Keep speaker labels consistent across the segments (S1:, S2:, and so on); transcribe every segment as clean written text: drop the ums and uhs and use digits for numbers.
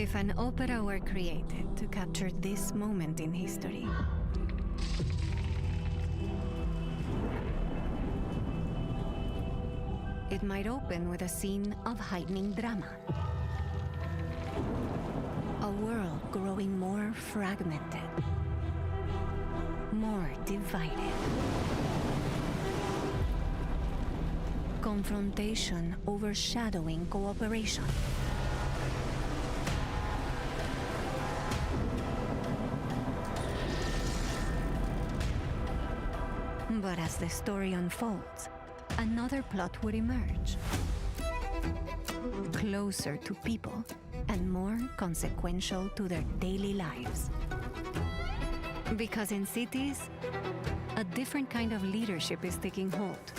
S1: If an opera were created to capture this moment in history, it might open with a scene of heightening drama. A world growing more fragmented, more divided. Confrontation overshadowing cooperation. But as the story unfolds, another plot would emerge. Closer to people and more consequential to their daily lives. Because in cities, a different kind of leadership is taking hold.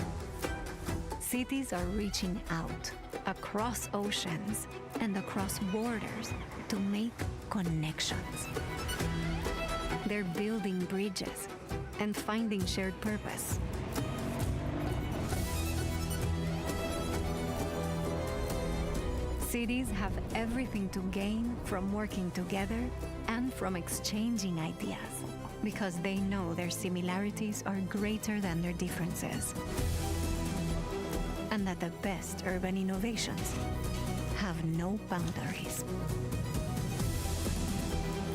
S1: Cities are reaching out across oceans and across borders to make connections. They're building bridges and finding shared purpose. Cities have everything to gain from working together and from exchanging ideas, because they know their similarities are greater than their differences, and that the best urban innovations have no boundaries.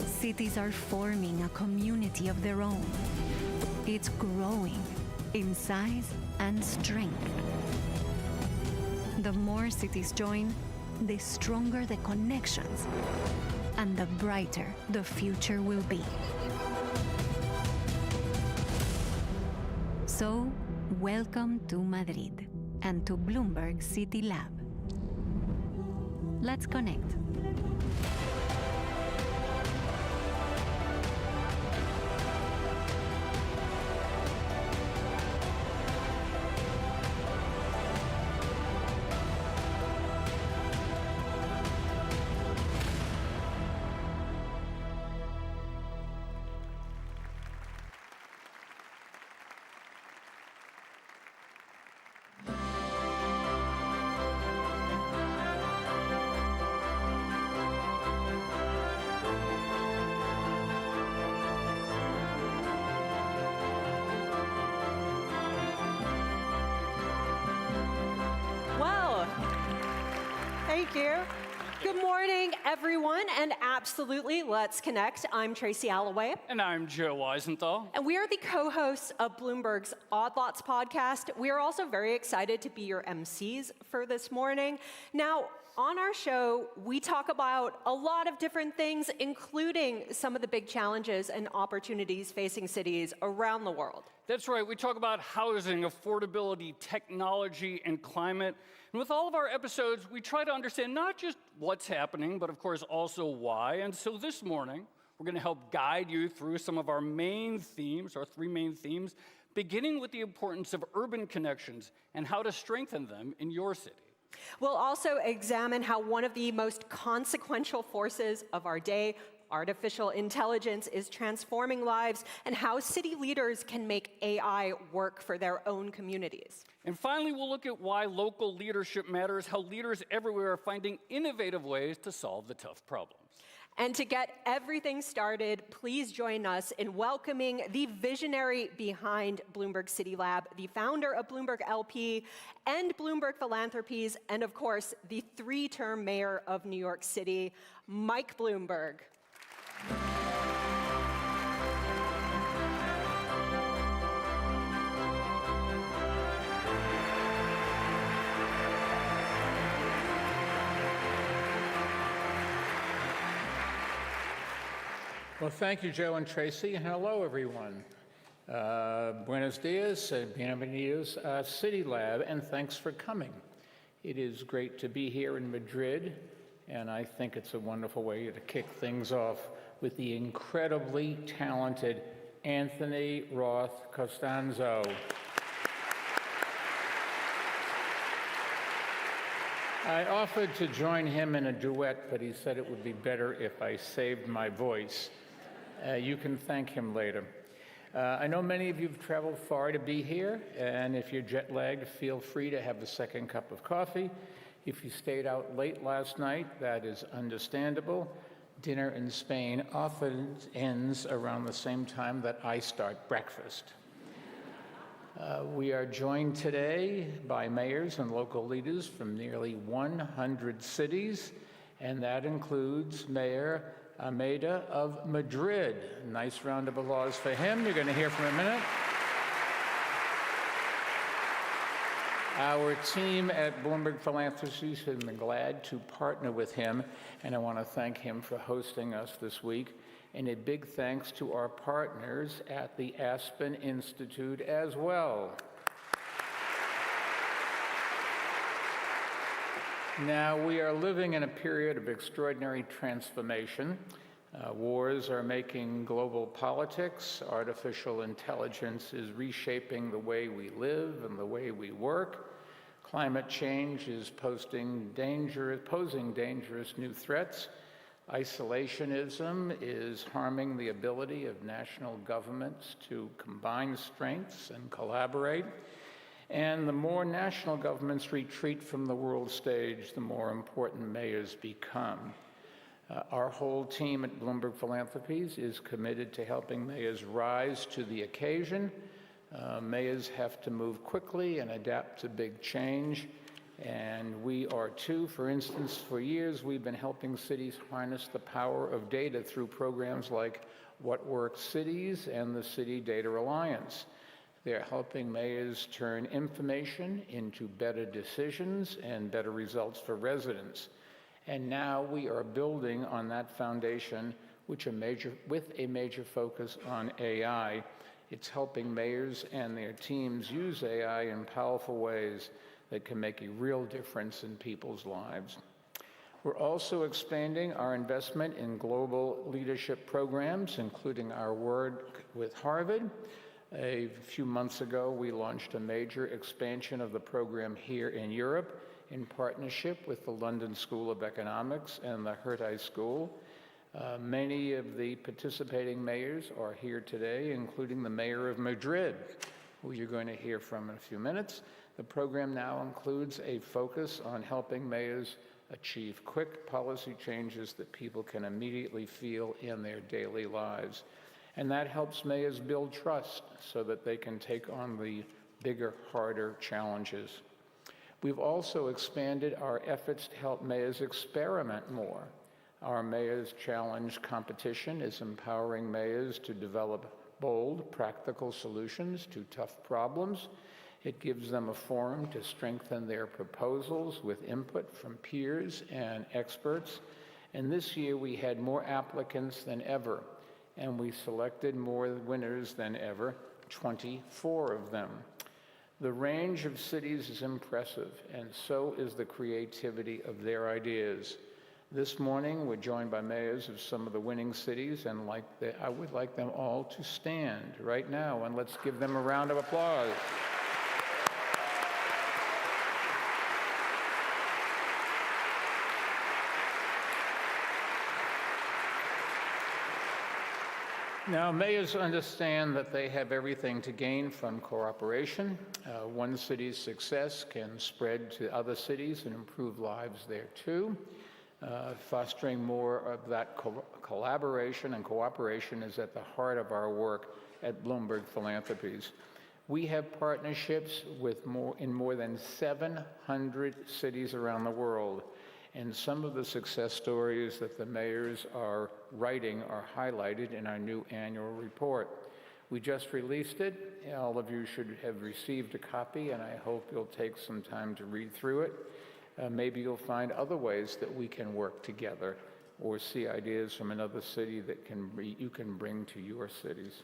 S1: Cities are forming a community of their own. It's growing in size and strength. The more cities join, the stronger the connections, and the brighter the future will be. So, welcome to Madrid and to Bloomberg CityLab. Let's connect.
S2: Thank you. Good morning, everyone, and absolutely, let's connect. I'm Tracy Alloway.
S3: And I'm Joe Weisenthal.
S2: And we are the co-hosts of Bloomberg's Odd Lots podcast. We are also very excited to be your MCs for this morning. Now, on our show, we talk about a lot of different things, including some of the big challenges and opportunities facing cities around the world.
S3: That's right. We talk about housing, affordability, technology, and climate. And with all of our episodes, we try to understand not just what's happening, but of course also why. And so this morning, we're going to help guide you through some of our main themes, our three main themes, beginning with the importance of urban connections and how to strengthen them in your city.
S2: We'll also examine how one of the most consequential forces of our day, artificial intelligence, is transforming lives, and how city leaders can make AI work for their own communities.
S3: And finally, we'll look at why local leadership matters, how leaders everywhere are finding innovative ways to solve the tough problems.
S2: And to get everything started, please join us in welcoming the visionary behind Bloomberg CityLab, the founder of Bloomberg LP and Bloomberg Philanthropies, and of course, the three-term mayor of New York City, Mike Bloomberg.
S4: Well, thank you, Joe and Tracy, and hello, everyone. Buenos dias, bienvenidos, CityLab, and thanks for coming. It is great to be here in Madrid, and I think it's a wonderful way to kick things off with the incredibly talented Anthony Roth Costanzo. I offered to join him in a duet, but he said it would be better if I saved my voice. You can thank him later. I know many of you have traveled far to be here, and if you're jet-lagged, feel free to have a second cup of coffee. If you stayed out late last night, that is understandable. Dinner in Spain often ends around the same time that I start breakfast. We are joined today by mayors and local leaders from nearly 100 cities, and that includes Mayor Almeida of Madrid. Nice round of applause for him. You're going to hear from him in a minute. Our team at Bloomberg Philanthropies has been glad to partner with him, and I want to thank him for hosting us this week. And a big thanks to our partners at the Aspen Institute as well. Now, we are living in a period of extraordinary transformation. Wars are making global politics. Artificial intelligence is reshaping the way we live and the way we work. Climate change is posing dangerous new threats. Isolationism is harming the ability of national governments to combine strengths and collaborate. And the more national governments retreat from the world stage, the more important mayors become. Our whole team at Bloomberg Philanthropies is committed to helping mayors rise to the occasion. Mayors have to move quickly and adapt to big change, and we are too. For instance, for years we've been helping cities harness the power of data through programs like What Works Cities and the City Data Alliance. They're helping mayors turn information into better decisions and better results for residents. And now we are building on that foundation with a major focus on AI. It's helping mayors and their teams use AI in powerful ways that can make a real difference in people's lives. We're also expanding our investment in global leadership programs, including our work with Harvard. A few months ago, we launched a major expansion of the program here in Europe in partnership with the London School of Economics and the Hertie School. Many of the participating mayors are here today, including the mayor of Madrid, who you're going to hear from in a few minutes. The program now includes a focus on helping mayors achieve quick policy changes that people can immediately feel in their daily lives. And that helps mayors build trust so that they can take on the bigger, harder challenges. We've also expanded our efforts to help mayors experiment more. Our Mayors Challenge competition is empowering mayors to develop bold, practical solutions to tough problems. It gives them a forum to strengthen their proposals with input from peers and experts. And this year we had more applicants than ever, and we selected more winners than ever, 24 of them. The range of cities is impressive, and so is the creativity of their ideas. This morning, we're joined by mayors of some of the winning cities, and I would like them all to stand right now, and let's give them a round of applause. Now, mayors understand that they have everything to gain from cooperation. One city's success can spread to other cities and improve lives there too. Fostering more of that collaboration and cooperation is at the heart of our work at Bloomberg Philanthropies. We have partnerships in more than 700 cities around the world, and some of the success stories that the mayors are writing are highlighted in our new annual report. We just released it. All of you should have received a copy, and I hope you'll take some time to read through it. Maybe you'll find other ways that we can work together or see ideas from another city that you can bring to your cities.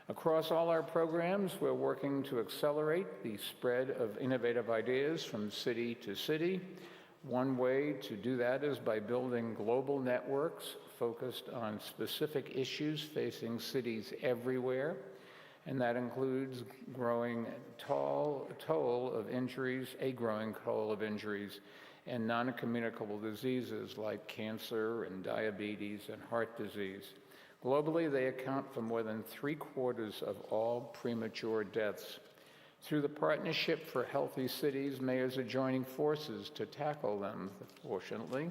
S4: Across all our programs, we're working to accelerate the spread of innovative ideas from city to city. One way to do that is by building global networks focused on specific issues facing cities everywhere. And that includes a growing toll of injuries and non-communicable diseases like cancer and diabetes and heart disease. Globally, they account for more than 3/4 of all premature deaths. Through the Partnership for Healthy Cities, mayors are joining forces to tackle them, fortunately.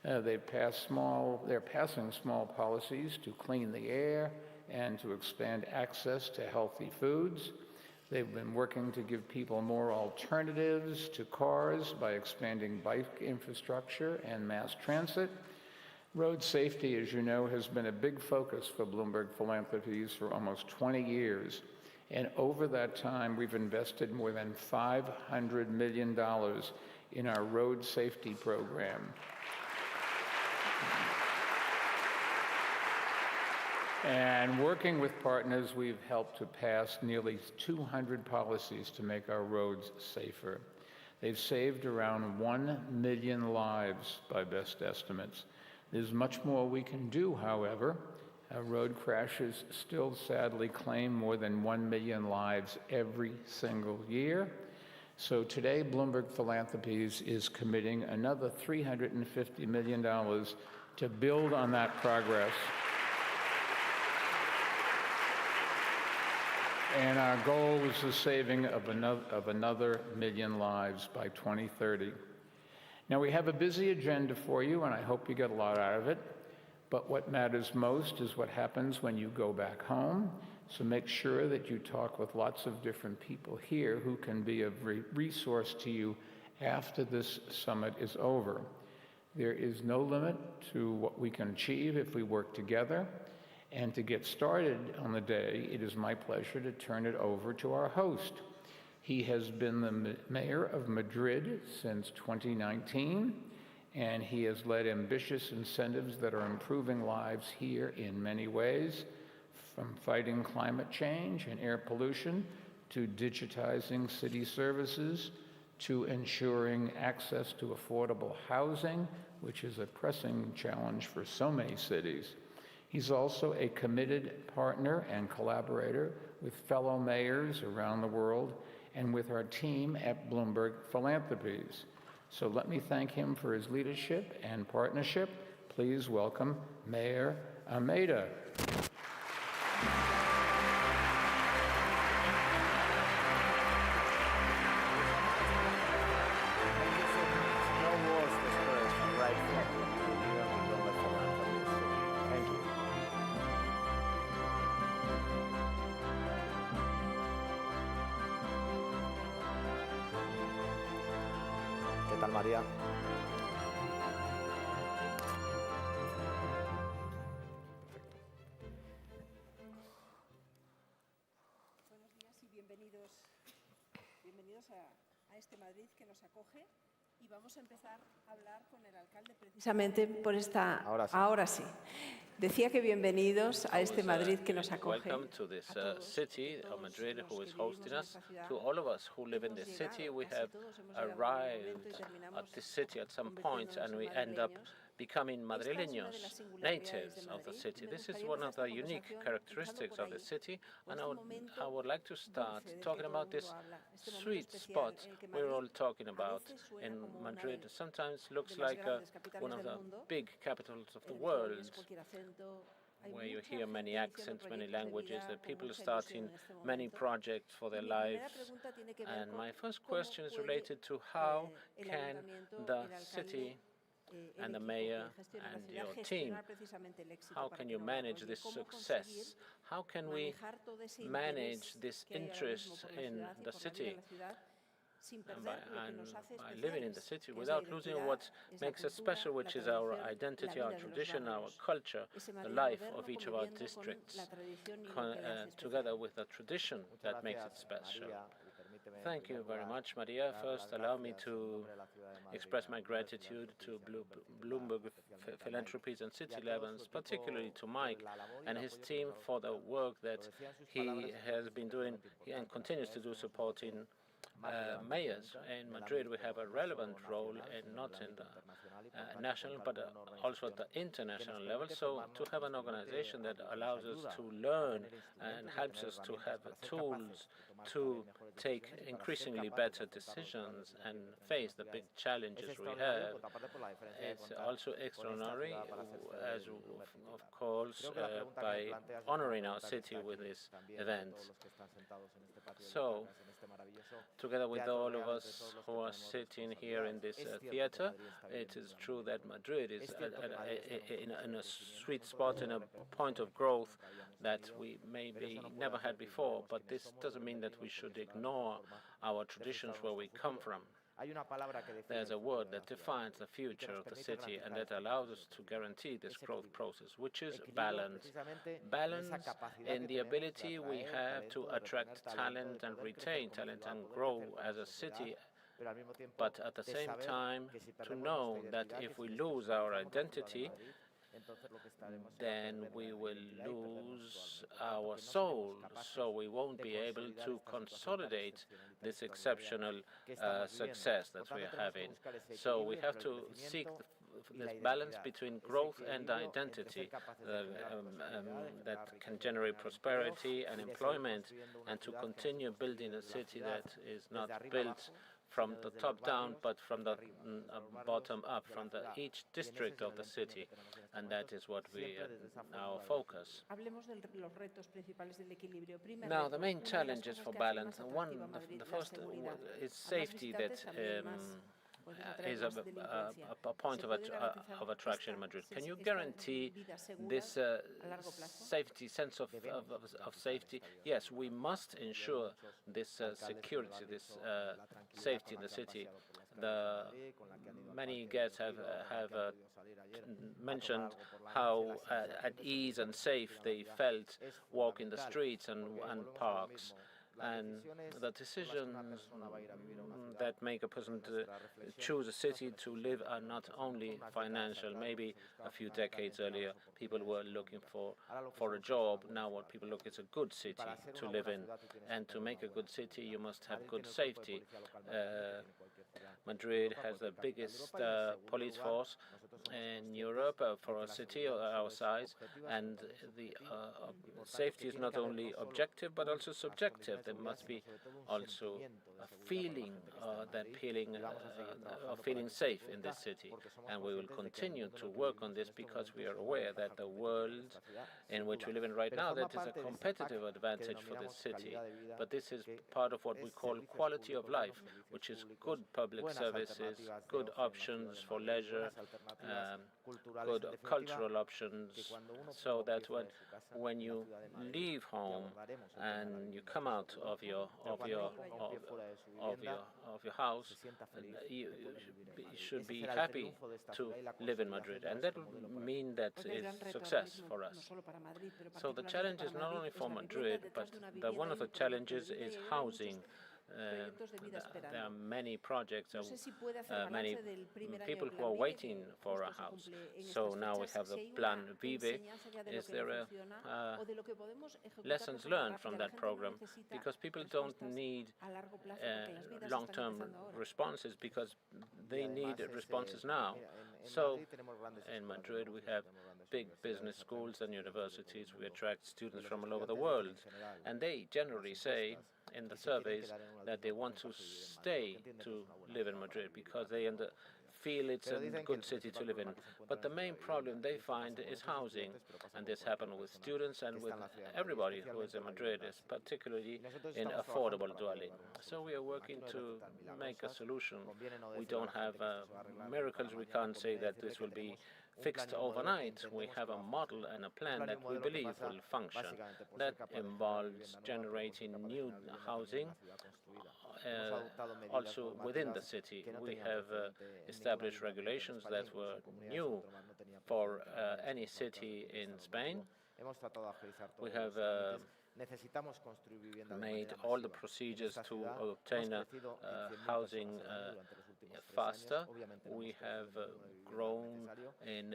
S4: They're passing small policies to clean the air and to expand access to healthy foods. They've been working to give people more alternatives to cars by expanding bike infrastructure and mass transit. Road safety, as you know, has been a big focus for Bloomberg Philanthropies for almost 20 years. And over that time, we've invested more than $500 million in our road safety program. And working with partners, we've helped to pass nearly 200 policies to make our roads safer. They've saved around 1 million lives by best estimates. There's much more we can do, however. Road crashes still sadly claim more than 1 million lives every single year. So today, Bloomberg Philanthropies is committing another $350 million to build on that progress. And our goal is the saving of another million lives by 2030. Now, we have a busy agenda for you, and I hope you get a lot out of it. But what matters most is what happens when you go back home. So make sure that you talk with lots of different people here who can be of resource to you after this summit is over. There is no limit to what we can achieve if we work together. And to get started on the day, it is my pleasure to turn it over to our host. He has been the mayor of Madrid since 2019, and he has led ambitious incentives that are improving lives here in many ways, from fighting climate change and air pollution, to digitizing city services, to ensuring access to affordable housing, which is a pressing challenge for so many cities. He's also a committed partner and collaborator with fellow mayors around the world and with our team at Bloomberg Philanthropies. So let me thank him for his leadership and partnership. Please welcome Mayor Almeida.
S5: ¿Qué tal, María?
S6: Buenos días y bienvenidos a este Madrid que nos acoge. Y vamos a empezar a hablar con el alcalde precisamente por esta... Ahora sí. Decía que bienvenidos a este Madrid que nos acoge.
S7: Welcome to this city of Madrid who is hosting us. To all of us who live in this city, we have arrived at this city at some point and we end up becoming Madrileños, natives of the city. This is one of the unique characteristics of the city, and I would like to start talking about this sweet spot we're all talking about in Madrid. Sometimes looks like one of the big capitals of the world, where you hear many accents, many languages, that people are starting many projects for their lives. And my first question is related to how can the city and the mayor and your team, how can you manage this success? How can we manage this interest in the city and by living in the city without losing what makes us special, which is our identity, our tradition, our culture, the life of each of our districts, together with the tradition that makes it special? Thank you very much, Maria. First, allow me to express my gratitude to Bloomberg Philanthropies and CityLab, and particularly to Mike and his team for the work that he has been doing and continues to do supporting mayors. In Madrid, we have a relevant role, not in the national, but also at the international level. So to have an organization that allows us to learn and helps us to have tools to take increasingly better decisions and face the big challenges we have. It's also extraordinary, as of course, by honoring our city with this event. So together with all of us who are sitting here in this theater. It is true that Madrid is in a sweet spot, in a point of growth that we maybe never had before, but this doesn't mean that we should ignore our traditions where we come from. There's a word that defines the future of the city and that allows us to guarantee this growth process, which is balance. Balance in the ability we have to attract talent and retain talent and grow as a city, but at the same time to know that if we lose our identity, then we will lose our soul, so we won't be able to consolidate this exceptional success that we are having. So we have to seek this balance between growth and identity that can generate prosperity and employment, and to continue building a city that is not built from the top down, but from the bottom up, from each district of the city. And that is what we now focus. Now, the main challenges for balance, the first is safety, that is a point of attraction in Madrid. Can you guarantee this sense of safety? Yes, we must ensure this security, this safety in the city. Many guests have mentioned how at ease and safe they felt walking the streets and parks. And the decisions that make a person choose a city to live are not only financial. Maybe a few decades earlier, people were looking for a job. Now what people look is a good city to live in. And to make a good city, you must have good safety. Madrid has the biggest police force in Europe for a city our size, and the safety is not only objective but also subjective. There must be also a feeling of feeling safe in this city, and we will continue to work on this because we are aware that the world in which we live in right now, that is a competitive advantage for this city. But this is part of what we call quality of life, which is good public services, good options for leisure, good cultural options, so that when you leave home and you come out of your house, you should be happy to live in Madrid, and that would mean that is success for us. So the challenge is not only for Madrid, but one of the challenges is housing. There are many projects, many people who are waiting for a house. So now we have the Plan Vive. Is there lessons learned from that program? Because people don't need long-term responses, because they need responses now. So in Madrid we have big business schools and universities. We attract students from all over the world, and they generally say in the surveys that they want to stay to live in Madrid because they feel it's a good city to live in. But the main problem they find is housing, and this happens with students and with everybody who is in Madrid, particularly in affordable dwelling. So we are working to make a solution. We don't have miracles. We can't say that this will be fixed overnight. We have a model and a plan that we believe will function, that involves generating new housing also within the city. We have established regulations that were new for any city in Spain. We have made all the procedures to obtain housing faster. We have grown in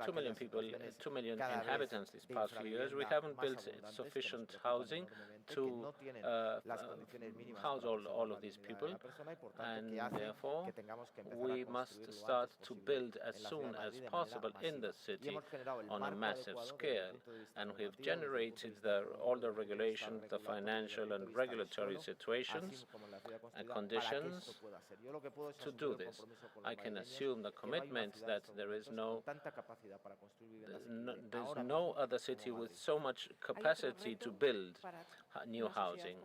S7: 2 million people, 2 million inhabitants these past few years. We haven't built sufficient housing to house all of these people, and therefore we must start to build as soon as possible in the city on a massive scale. And we've generated all the regulations, the financial and regulatory situations and conditions to do this. I can assume the commitment that there's no other city with so much capacity to build new housing.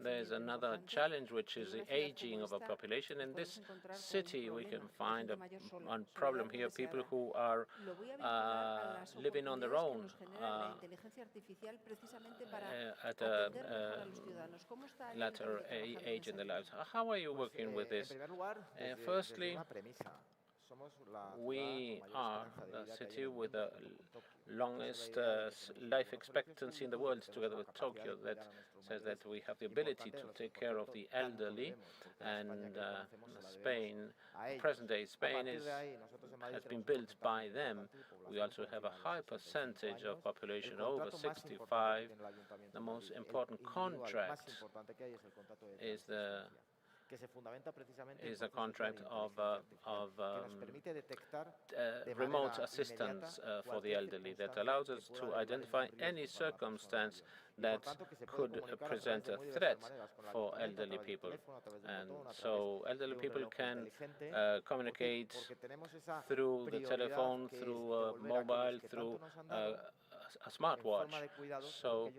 S7: There's another challenge, which is the aging of a population. In this city, we can find a problem here, people who are living on their own at a latter age in their lives. How are you working with this? Firstly, we are the city with the longest life expectancy in the world, together with Tokyo, that says that we have the ability to take care of the elderly. And Spain, present-day Spain, has been built by them. We also have a high percentage of population over 65. The most important contract is a contract of remote assistance for the elderly that allows us to identify any circumstance that could present a threat for elderly people. And so elderly people can communicate through the telephone, through mobile, through a smartwatch. So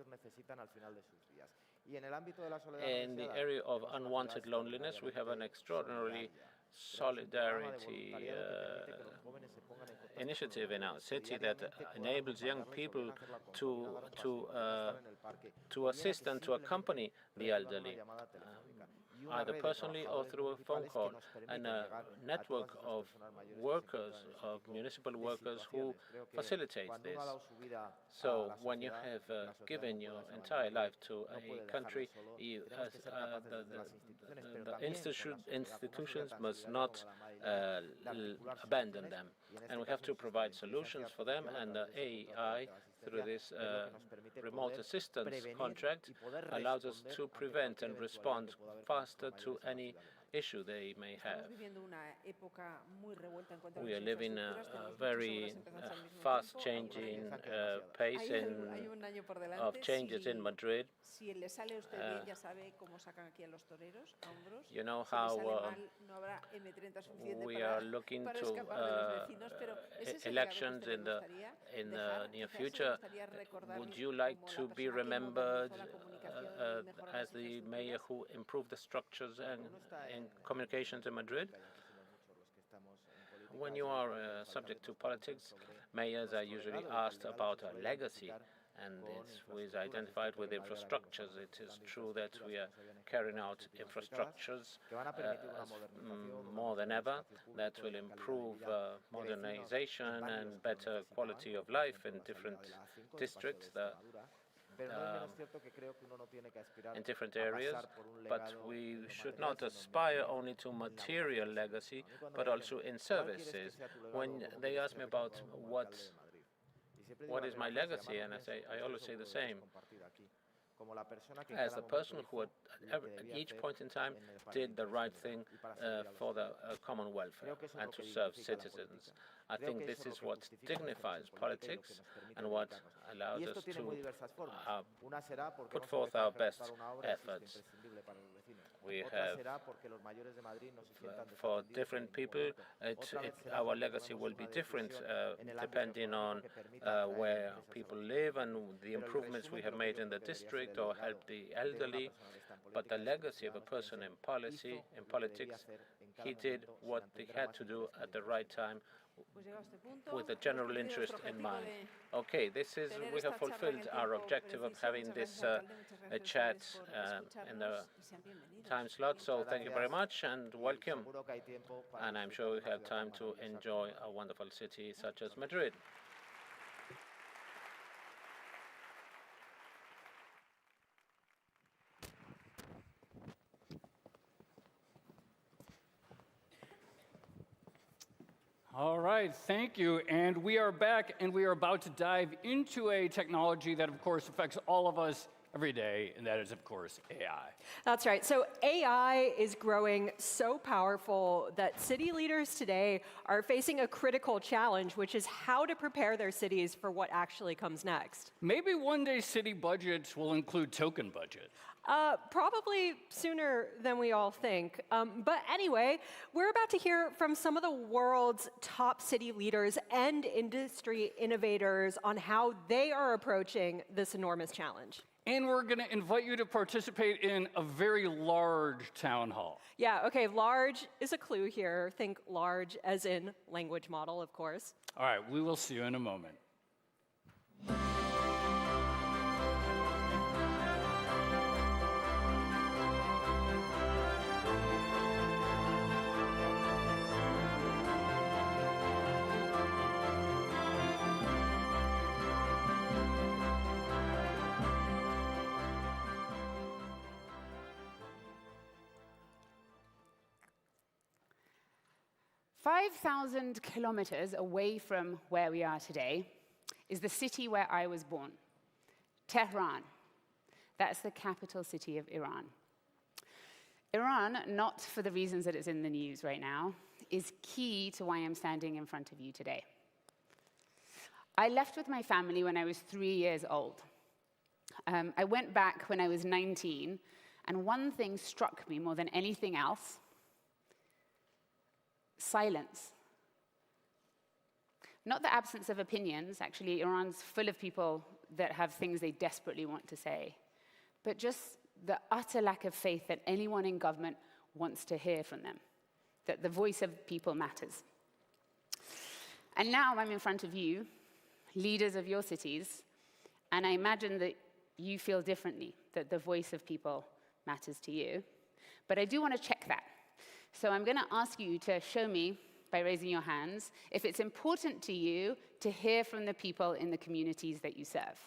S7: in the area of unwanted loneliness, we have an extraordinary solidarity initiative in our city that enables young people to assist and to accompany the elderly, either personally or through a phone call, and a network of workers, of municipal workers who facilitate this. So when you have given your entire life to a country, the institutions must not abandon them. And we have to provide solutions for them, and the AI, through this remote assistance contract, allows us to prevent and respond faster to any issue they may have. We are living a very fast-changing pace of changes in Madrid. You know how we are looking to elections in the near future. Would you like to be remembered as the mayor who improved the structures and communications in Madrid? When you are subject to politics, mayors are usually asked about a legacy, and this was identified with infrastructures. It is true that we are carrying out infrastructures more than ever that will improve modernization and better quality of life in different districts. In different areas, but we should not aspire only to material legacy, but also in services. When they ask me about what is my legacy, and I always say the same. As the person who at each point in time did the right thing for the common welfare and to serve citizens. I think this is what dignifies politics and what allows us to put forth our best efforts. We have, for different people, our legacy will be different depending on where people live and the improvements we have made in the district or help the elderly. But the legacy of a person in politics, he did what he had to do at the right time with the general interest in mind. Okay, we have fulfilled our objective of having this chat in the time slot, so thank you very much and welcome. And I'm sure we have time to enjoy a wonderful city such as Madrid.
S3: All right, thank you. And we are back, and we are about to dive into a technology that, of course, affects all of us every day, and that is, of course, AI.
S2: That's right. So AI is growing so powerful that city leaders today are facing a critical challenge, which is how to prepare their cities for what actually comes next.
S3: Maybe one day city budgets will include token budget.
S2: Probably sooner than we all think. But anyway, we're about to hear from some of the world's top city leaders and industry innovators on how they are approaching this enormous challenge.
S3: And we're going to invite you to participate in a very large town hall.
S2: Yeah, okay, large is a clue here. Think large as in language model, of course.
S3: All right, we will see you in a moment.
S8: 5,000 kilometers away from where we are today is the city where I was born, Tehran. That's the capital city of Iran. Iran, not for the reasons that it's in the news right now, is key to why I'm standing in front of you today. I left with my family when I was 3 years old. I went back when I was 19, and one thing struck me more than anything else: silence. Not the absence of opinions. Actually, Iran's full of people that have things they desperately want to say, but just the utter lack of faith that anyone in government wants to hear from them, that the voice of people matters. And now I'm in front of you, leaders of your cities, and I imagine that you feel differently, that the voice of people matters to you. But I do want to check that. So I'm going to ask you to show me, by raising your hands, if it's important to you to hear from the people in the communities that you serve.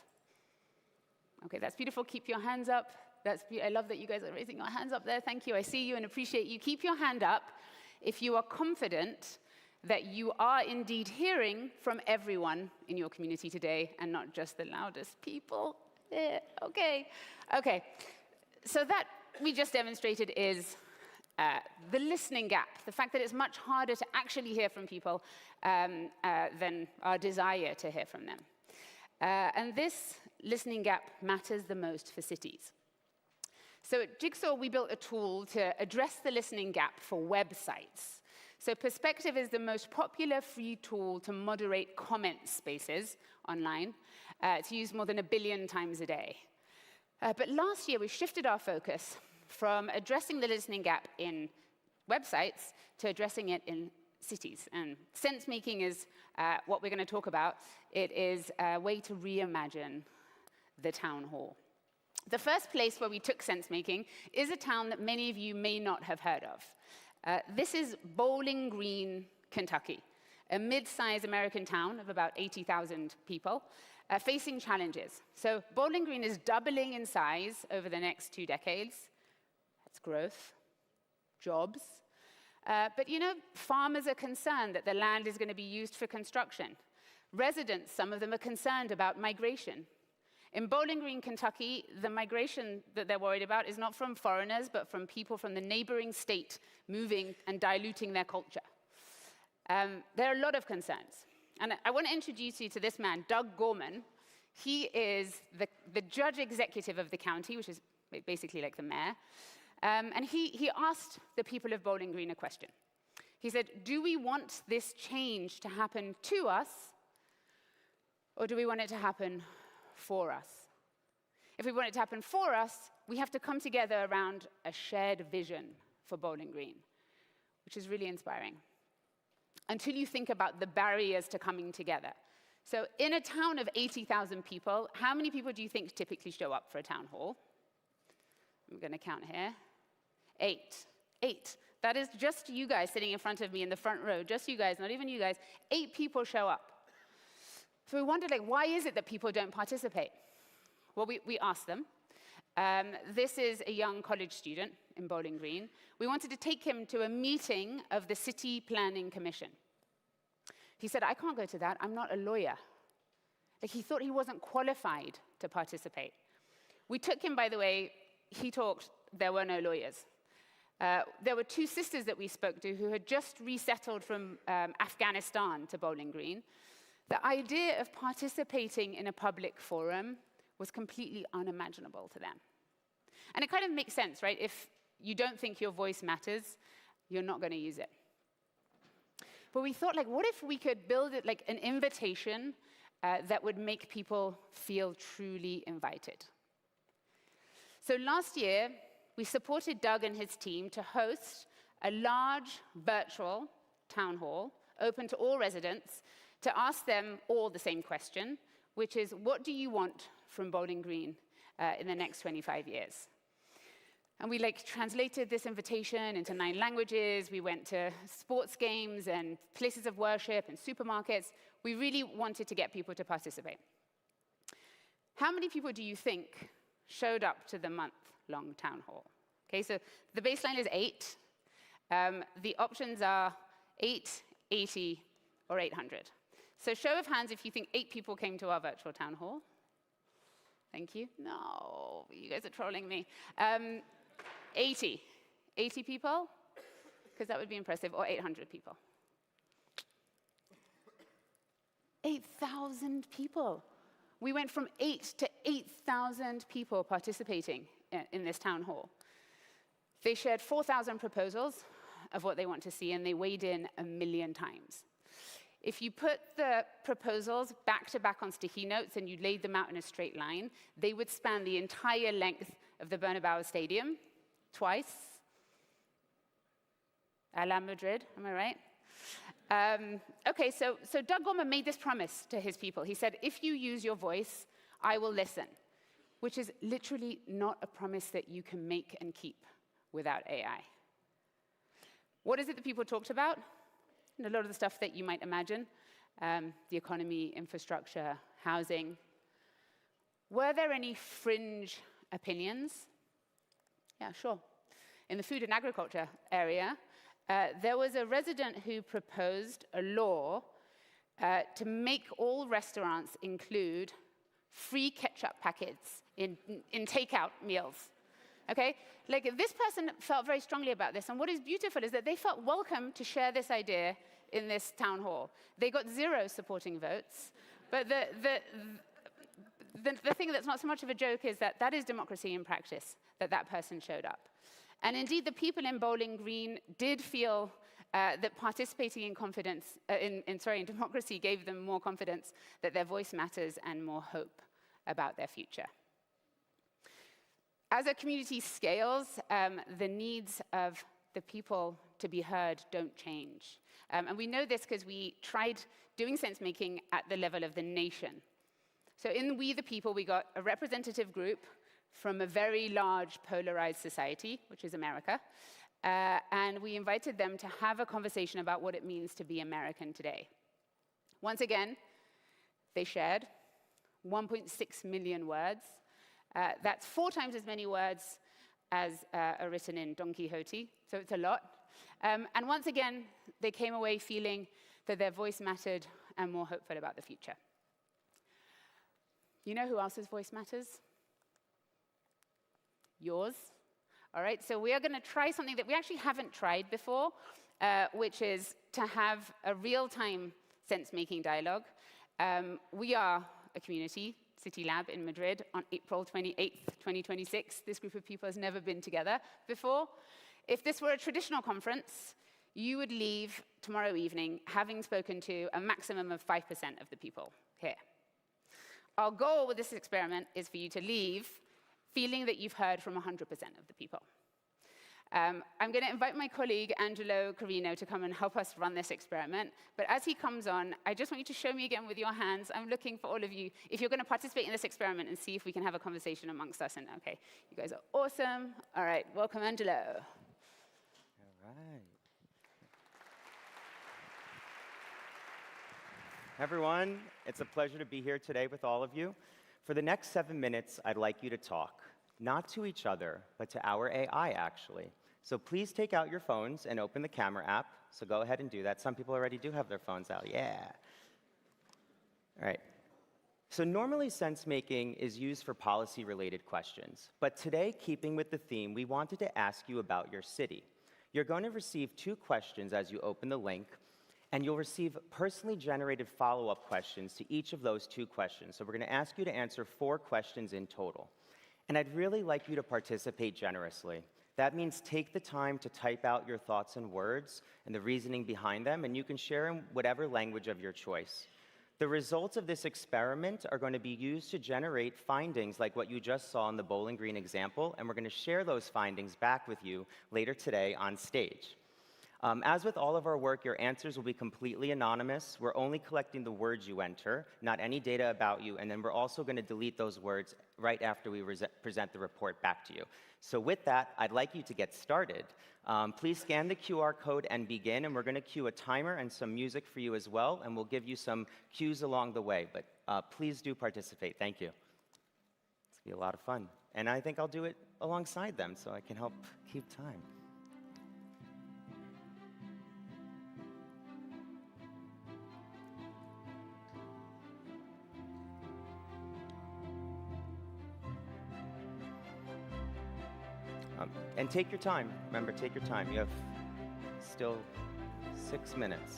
S8: Okay, that's beautiful. Keep your hands up. I love that you guys are raising your hands up there. Thank you. I see you and appreciate you. Keep your hand up if you are confident that you are indeed hearing from everyone in your community today and not just the loudest people. Okay. So that we just demonstrated is the listening gap, the fact that it's much harder to actually hear from people than our desire to hear from them. And this listening gap matters the most for cities. So at Jigsaw, we built a tool to address the listening gap for websites. So Perspective is the most popular free tool to moderate comment spaces online. It's used more than 1 billion times a day. But last year, we shifted our focus from addressing the listening gap in websites to addressing it in cities. And sense-making is what we're going to talk about. It is a way to reimagine the town hall. The first place where we took sense-making is a town that many of you may not have heard of. This is Bowling Green, Kentucky, a mid-sized American town of about 80,000 people, facing challenges. So Bowling Green is doubling in size over the next 2 decades. That's growth, jobs. But you know, farmers are concerned that the land is going to be used for construction. Residents, some of them are concerned about migration. In Bowling Green, Kentucky, the migration that they're worried about is not from foreigners, but from people from the neighboring state moving and diluting their culture. There are a lot of concerns. And I want to introduce you to this man, Doug Gorman. He is the judge executive of the county, which is basically like the mayor. And he asked the people of Bowling Green a question. He said, do we want this change to happen to us, or do we want it to happen for us? If we want it to happen for us, we have to come together around a shared vision for Bowling Green, which is really inspiring. Until you think about the barriers to coming together. So in a town of 80,000 people, how many people do you think typically show up for a town hall? I'm going to count here. 8. That is just you guys sitting in front of me in the front row. Just you guys, not even you guys. 8 people show up. So we wondered, why is it that people don't participate? Well, we asked them. This is a young college student in Bowling Green. We wanted to take him to a meeting of the City Planning Commission. He said, I can't go to that. I'm not a lawyer. He thought he wasn't qualified to participate. We took him, by the way, he talked, there were no lawyers. There were 2 sisters that we spoke to who had just resettled from Afghanistan to Bowling Green. The idea of participating in a public forum was completely unimaginable to them. And it kind of makes sense, right? If you don't think your voice matters, you're not going to use it. But we thought, like, what if we could build it like an invitation that would make people feel truly invited? So last year, we supported Doug and his team to host a large virtual town hall open to all residents to ask them all the same question, which is, what do you want from Bowling Green in the next 25 years? And we translated this invitation into 9 languages. We went to sports games and places of worship and supermarkets. We really wanted to get people to participate. How many people do you think showed up to the month-long town hall? Okay, so the baseline is 8. The options are 8, 80, or 800. So show of hands if you think 8 people came to our virtual town hall. Thank you. No, you guys are trolling me. 80. 80 people? Because that would be impressive. Or 800 people. 8,000 people. We went from 8 to 8,000 people participating in this town hall. They shared 4,000 proposals of what they want to see, and they weighed in 1 million times. If you put the proposals back to back on sticky notes and you laid them out in a straight line, they would span the entire length of the Bernabeu Stadium, twice. A la Madrid, am I right? Okay, so Doug Gorman made this promise to his people. He said, if you use your voice, I will listen, which is literally not a promise that you can make and keep without AI. What is it that people talked about? And a lot of the stuff that you might imagine, the economy, infrastructure, housing. Were there any fringe opinions? Yeah, sure. In the food and agriculture area, there was a resident who proposed a law to make all restaurants include free ketchup packets in takeout meals. Okay? This person felt very strongly about this, and what is beautiful is that they felt welcome to share this idea in this town hall. They got 0 supporting votes, but the thing that's not so much of a joke is that that is democracy in practice, that person showed up. And indeed, the people in Bowling Green did feel that participating in democracy gave them more confidence that their voice matters and more hope about their future. As a community scales, the needs of the people to be heard don't change. And we know this because we tried doing sense-making at the level of the nation. So in We the People, we got a representative group from a very large polarized society, which is America, and we invited them to have a conversation about what it means to be American today. Once again, they shared 1.6 million words. That's 4 times as many words as are written in Don Quixote, so it's a lot. And once again, they came away feeling that their voice mattered and more hopeful about the future. You know who else's voice matters? Yours. All right, so we are going to try something that we actually haven't tried before, which is to have a real-time sense-making dialogue. We are a community, CityLab in Madrid, on April 28th, 2026. This group of people has never been together before. If this were a traditional conference, you would leave tomorrow evening having spoken to a maximum of 5% of the people here. Our goal with this experiment is for you to leave feeling that you've heard from 100% of the people. I'm going to invite my colleague, Angelo Carino, to come and help us run this experiment. But as he comes on, I just want you to show me again with your hands. I'm looking for all of you, if you're going to participate in this experiment and see if we can have a conversation amongst us. And OK, you guys are awesome. All right, welcome, Angelo.
S9: All right. Everyone, it's a pleasure to be here today with all of you. For the next 7 minutes, I'd like you to talk, not to each other, but to our AI, actually. So please take out your phones and open the camera app. So go ahead and do that. Some people already do have their phones out. Yeah. All right. So normally, sense-making is used for policy-related questions. But today, keeping with the theme, we wanted to ask you about your city. You're going to receive 2 questions as you open the link. And you'll receive personally generated follow-up questions to each of those 2 questions. So we're going to ask you to answer 4 questions in total. And I'd really like you to participate generously. That means take the time to type out your thoughts and words and the reasoning behind them, and you can share in whatever language of your choice. The results of this experiment are going to be used to generate findings like what you just saw in the Bowling Green example, and we're going to share those findings back with you later today on stage. As with all of our work, your answers will be completely anonymous. We're only collecting the words you enter, not any data about you, and then we're also going to delete those words right after we present the report back to you. So with that, I'd like you to get started. Please scan the QR code and begin, and we're going to cue a timer and some music for you as well, and we'll give you some cues along the way, but please do participate. Thank you. It's going to be a lot of fun, and I think I'll do it alongside them so I can help keep time. And take your time. Remember, take your time. You have still 6 minutes.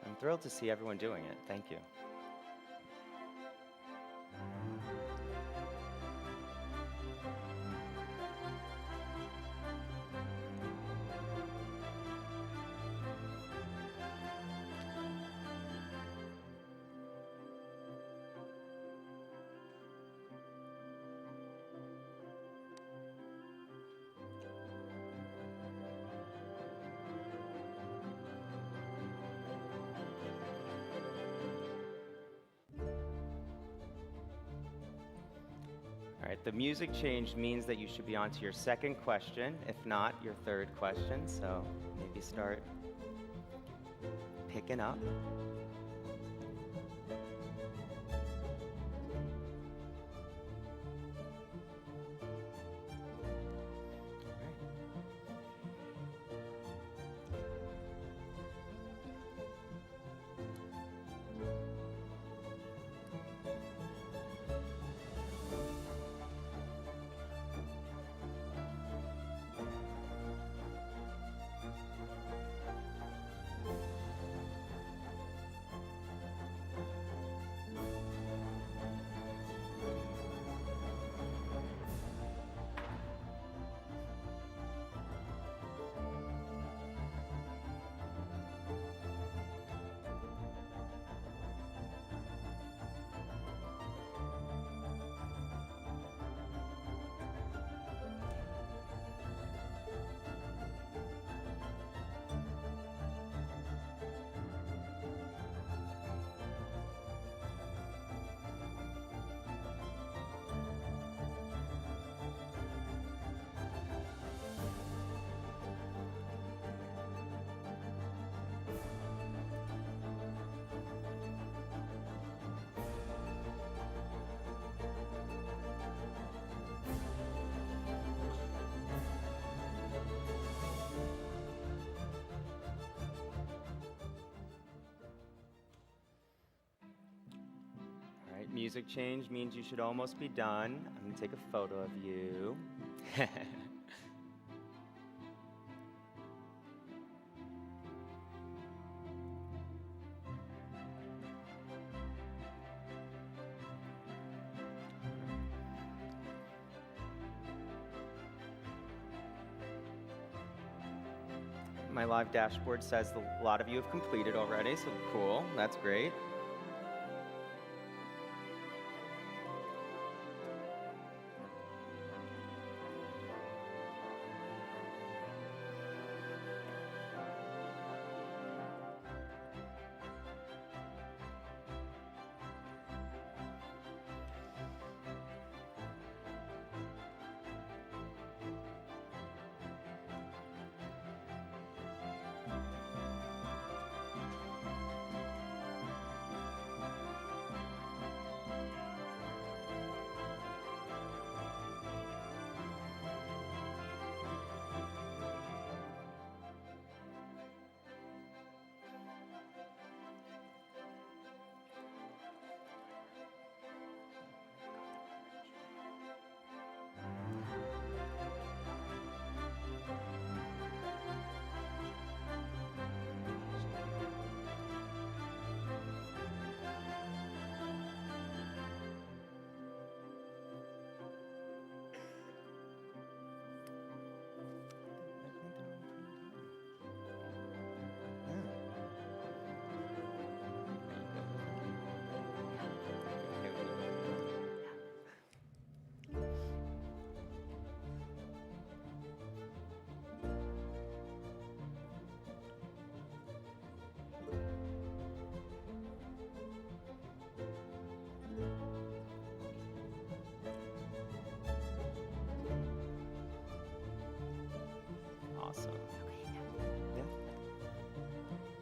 S9: I'm thrilled to see everyone doing it. Thank you. All right, the music change means that you should be on to your second question, if not your third question, so maybe start picking up. Music change means you should almost be done. I'm going to take a photo of you. My live dashboard says a lot of you have completed already, so cool. That's great.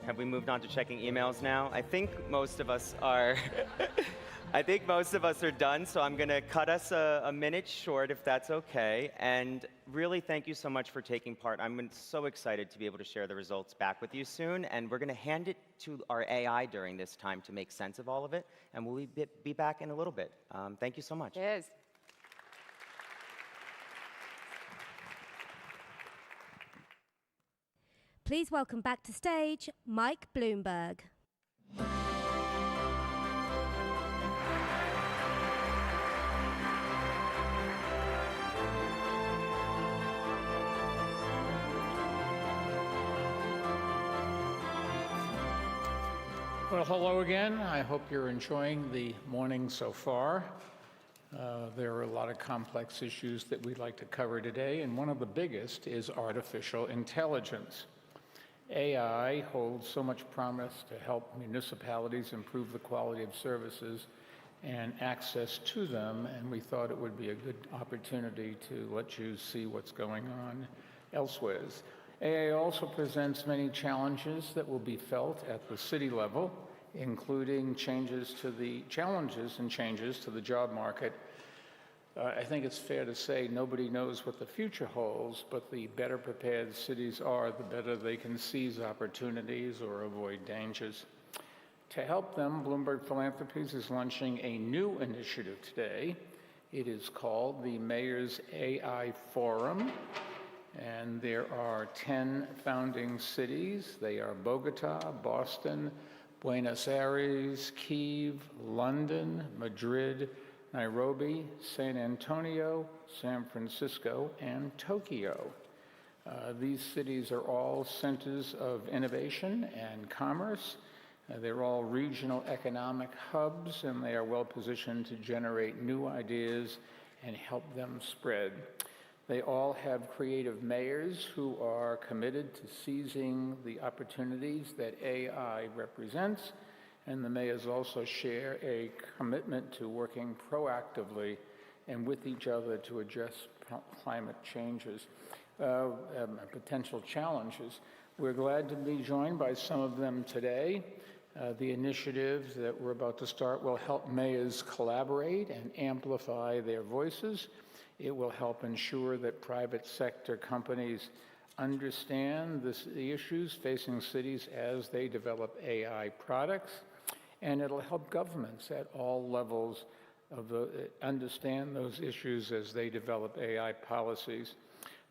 S9: Have we moved on to checking emails now? I think most of us are. I think most of us are done, so I'm going to cut us a minute short, if that's okay. And really, thank you so much for taking part. I'm so excited to be able to share the results back with you soon. And we're going to hand it to our AI during this time to make sense of all of it. And we'll be back in a little bit. Thank you so much.
S8: Cheers.
S10: Please welcome back to stage Mike Bloomberg.
S4: Well, hello again. I hope you're enjoying the morning so far. There are a lot of complex issues that we'd like to cover today, and one of the biggest is artificial intelligence. AI holds so much promise to help municipalities improve the quality of services and access to them, and we thought it would be a good opportunity to let you see what's going on elsewhere. AI also presents many challenges that will be felt at the city level, including changes to the job market. I think it's fair to say nobody knows what the future holds, but the better prepared cities are, the better they can seize opportunities or avoid dangers. To help them, Bloomberg Philanthropies is launching a new initiative today. It is called the Mayor's AI Forum, and there are 10 founding cities. They are Bogota, Boston, Buenos Aires, Kyiv, London, Madrid, Nairobi, San Antonio, San Francisco, and Tokyo. These cities are all centers of innovation and commerce. They're all regional economic hubs, and they are well positioned to generate new ideas and help them spread. They all have creative mayors who are committed to seizing the opportunities that AI represents, and the mayors also share a commitment to working proactively and with each other to address climate changes, potential challenges. We're glad to be joined by some of them today. The initiatives that we're about to start will help mayors collaborate and amplify their voices. It will help ensure that private sector companies understand the issues facing cities as they develop AI products, and it'll help governments at all levels understand those issues as they develop AI policies.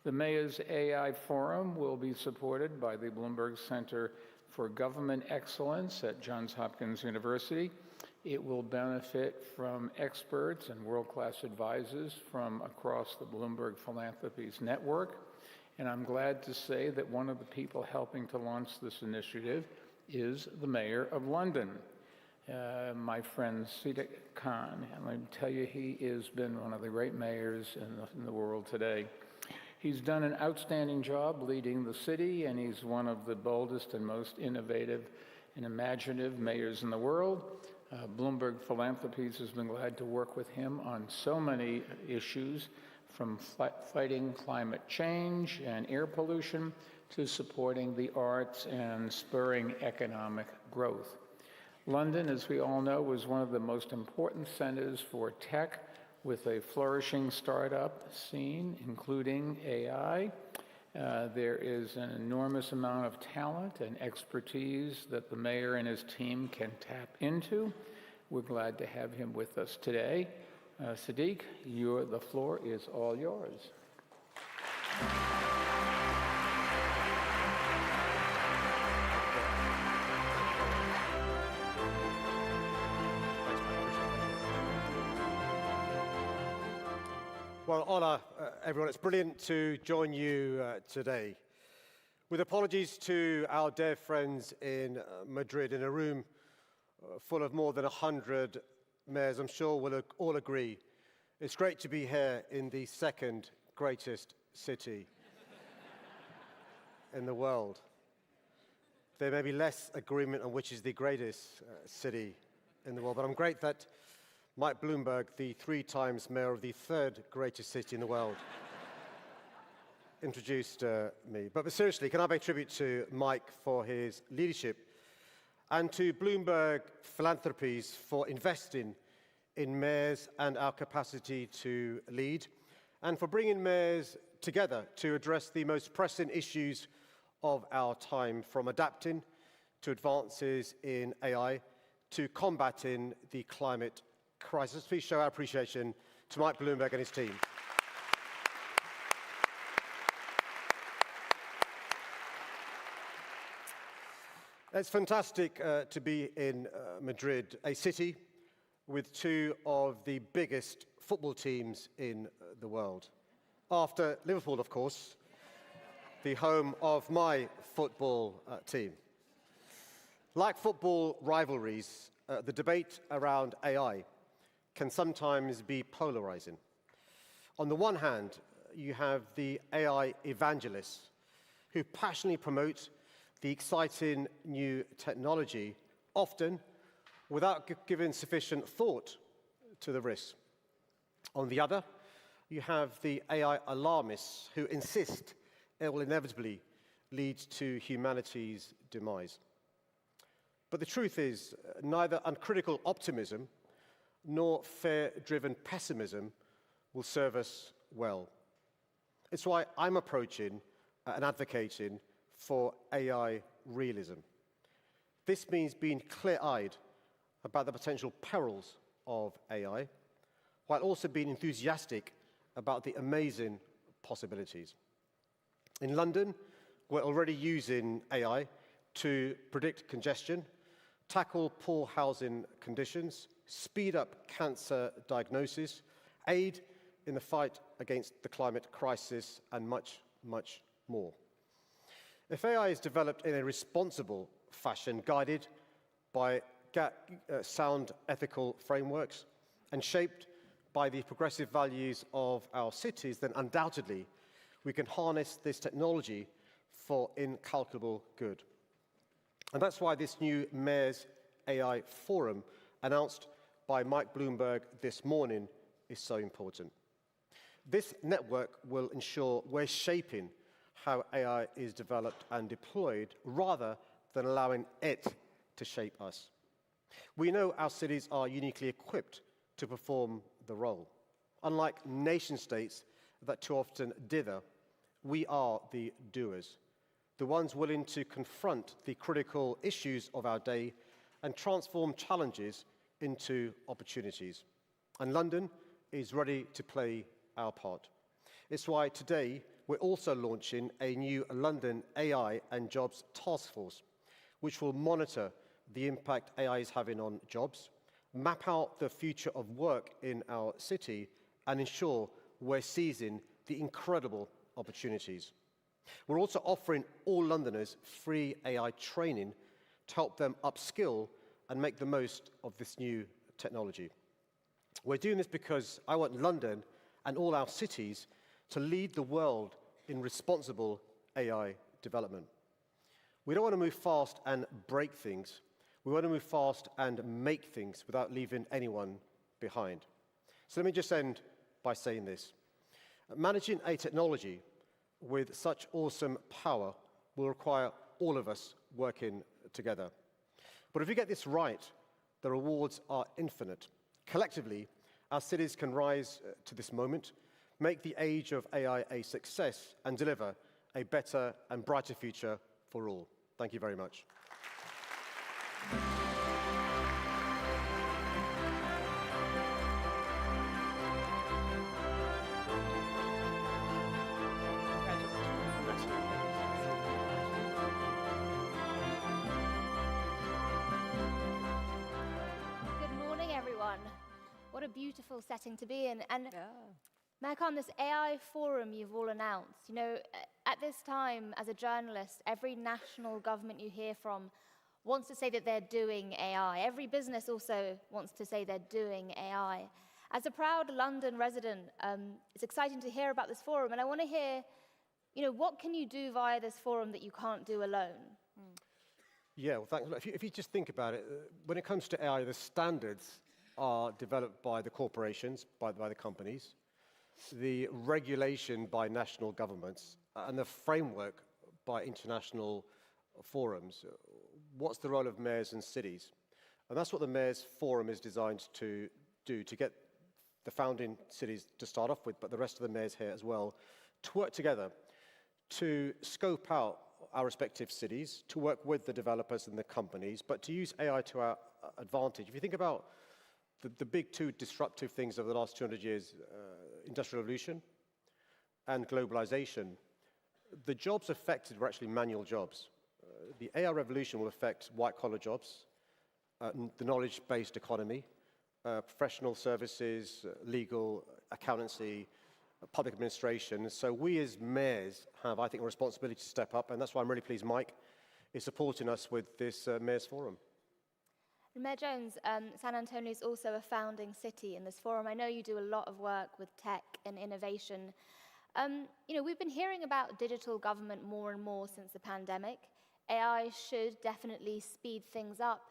S4: The Mayor's AI Forum will be supported by the Bloomberg Center for Government Excellence at Johns Hopkins University. It will benefit from experts and world-class advisors from across the Bloomberg Philanthropies network. And I'm glad to say that one of the people helping to launch this initiative is the Mayor of London, my friend Sadiq Khan. And let me tell you, he has been one of the great mayors in the world today. He's done an outstanding job leading the city, and he's one of the boldest and most innovative and imaginative mayors in the world. Bloomberg Philanthropies has been glad to work with him on so many issues, from fighting climate change and air pollution to supporting the arts and spurring economic growth. London, as we all know, was one of the most important centers for tech, with a flourishing startup scene, including AI. There is an enormous amount of talent and expertise that the mayor and his team can tap into. We're glad to have him with us today. Sadiq, the floor is all yours.
S11: Well, honour, everyone. It's brilliant to join you today. With apologies to our dear friends in Madrid, in a room full of more than 100 mayors, I'm sure we'll all agree it's great to be here in the second greatest city in the world. There may be less agreement on which is the greatest city in the world, but I'm great that Mike Bloomberg, the 3 times mayor of the third greatest city in the world, introduced me. But seriously, can I pay tribute to Mike for his leadership and to Bloomberg Philanthropies for investing in mayors and our capacity to lead, and for bringing mayors together to address the most pressing issues of our time, from adapting to advances in AI to combating the climate crisis. Please show our appreciation to Mike Bloomberg and his team. It's fantastic to be in Madrid, a city with two of the biggest football teams in the world. After Liverpool, of course, the home of my football team. Like football rivalries, the debate around AI can sometimes be polarizing. On the one hand, you have the AI evangelists who passionately promote the exciting new technology, often without giving sufficient thought to the risks. On the other, you have the AI alarmists who insist it will inevitably lead to humanity's demise. But the truth is, neither uncritical optimism nor fear-driven pessimism will serve us well. It's why I'm approaching and advocating for AI realism. This means being clear-eyed about the potential perils of AI, while also being enthusiastic about the amazing possibilities. In London, we're already using AI to predict congestion, tackle poor housing conditions, speed up cancer diagnosis, aid in the fight against the climate crisis, and much, much more. If AI is developed in a responsible fashion, guided by sound ethical frameworks and shaped by the progressive values of our cities, then undoubtedly we can harness this technology for incalculable good. And that's why this new Mayor's AI Forum, announced by Mike Bloomberg this morning, is so important. This network will ensure we're shaping how AI is developed and deployed, rather than allowing it to shape us. We know our cities are uniquely equipped to perform the role. Unlike nation-states that too often dither, we are the doers, the ones willing to confront the critical issues of our day and transform challenges into opportunities. And London is ready to play our part. It's why today we're also launching a new London AI and Jobs Task Force, which will monitor the impact AI is having on jobs, map out the future of work in our city, and ensure we're seizing the incredible opportunities. We're also offering all Londoners free AI training to help them upskill and make the most of this new technology. We're doing this because I want London and all our cities to lead the world in responsible AI development. We don't want to move fast and break things. We want to move fast and make things without leaving anyone behind. So let me just end by saying this. Managing a technology with such awesome power will require all of us working together. But if we get this right, the rewards are infinite. Collectively, our cities can rise to this moment, make the age of AI a success, and deliver a better and brighter future for all. Thank you very much.
S12: What a beautiful setting to be in. And Malcolm, this AI forum you've all announced, you know, at this time, as a journalist, every national government you hear from wants to say that they're doing AI. Every business also wants to say they're doing AI. As a proud London resident, it's exciting to hear about this forum, and I want to hear, you know, what can you do via this forum that you can't do alone?
S11: Yeah, well, thanks. If you just think about it, when it comes to AI, the standards are developed by the corporations, by the companies, the regulation by national governments, and the framework by international forums. What's the role of mayors and cities? And that's what the Mayors Forum is designed to do, to get the founding cities to start off with, but the rest of the mayors here as well, to work together, to scope out our respective cities, to work with the developers and the companies, but to use AI to our advantage. If you think about the big two disruptive things of the last 200 years, industrial revolution and globalization, the jobs affected were actually manual jobs. The AI revolution will affect white-collar jobs, the knowledge-based economy, professional services, legal, accountancy, public administration. So we as mayors have, I think, a responsibility to step up, and that's why I'm really pleased Mike is supporting us with this Mayors Forum.
S12: Mayor Jones, San Antonio is also a founding city in this forum. I know you do a lot of work with tech and innovation. We've been hearing about digital government more and more since the pandemic. AI should definitely speed things up.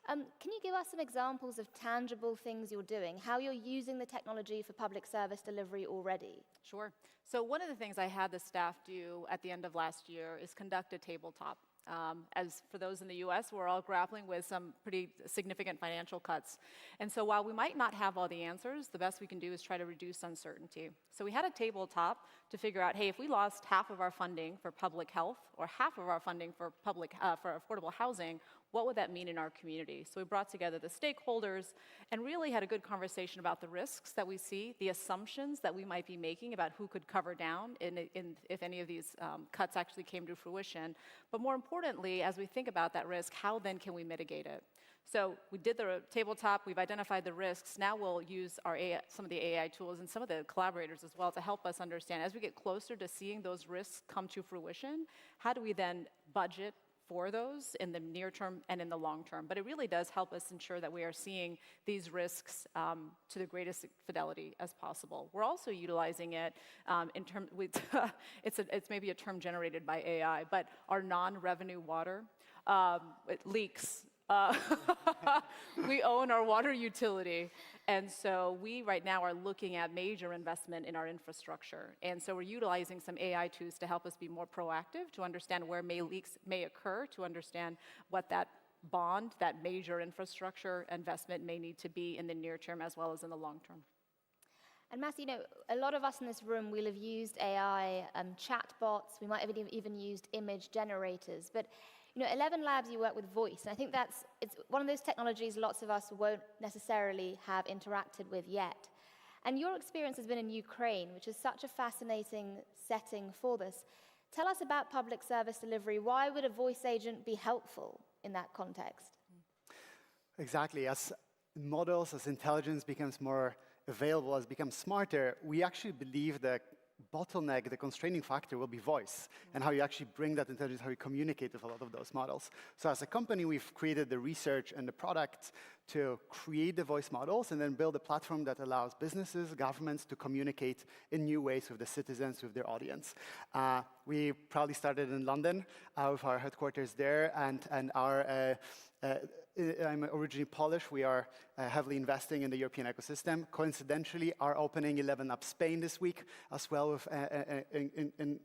S12: Can you give us some examples of tangible things you're doing, how you're using the technology for public service delivery already?
S13: Sure. So one of the things I had the staff do at the end of last year is conduct a tabletop. As for those in the US, we're all grappling with some pretty significant financial cuts. And so while we might not have all the answers, the best we can do is try to reduce uncertainty. So we had a tabletop to figure out, hey, if we lost half of our funding for public health or half of our funding for for affordable housing, what would that mean in our community? So we brought together the stakeholders and really had a good conversation about the risks that we see, the assumptions that we might be making about who could cover down if any of these cuts actually came to fruition. But more importantly, as we think about that risk, how then can we mitigate it? So we did the tabletop, we've identified the risks. Now we'll use our some of the AI tools and some of the collaborators as well to help us understand, as we get closer to seeing those risks come to fruition, how do we then budget for those in the near term and in the long term? But it really does help us ensure that we are seeing these risks to the greatest fidelity as possible. We're also utilizing it in terms, it's maybe a term generated by AI, but our non-revenue water, it leaks. We own our water utility, and so we right now are looking at major investment in our infrastructure. And so we're utilizing some AI tools to help us be more proactive, to understand where leaks may occur, to understand what that bond, that major infrastructure investment may need to be in the near term as well as in the long term.
S12: And Massey, a lot of us in this room will have used AI, chatbots, we might have even used image generators, but 11 Labs, you work with voice, and I think it's one of those technologies lots of us won't necessarily have interacted with yet. And your experience has been in Ukraine, which is such a fascinating setting for this. Tell us about public service delivery. Why would a voice agent be helpful in that context?
S14: Exactly. As models, as intelligence becomes more available, as becomes smarter, we actually believe that bottleneck, the constraining factor will be voice, and how you actually bring that intelligence, how you communicate with a lot of those models. So as a company, we've created the research and the product to create the voice models and then build a platform that allows businesses, governments to communicate in new ways with the citizens, with their audience. We proudly started in London with our headquarters there, and our I'm originally Polish. We are heavily investing in the European ecosystem. Coincidentally, are opening 11 Up Spain this week, as well with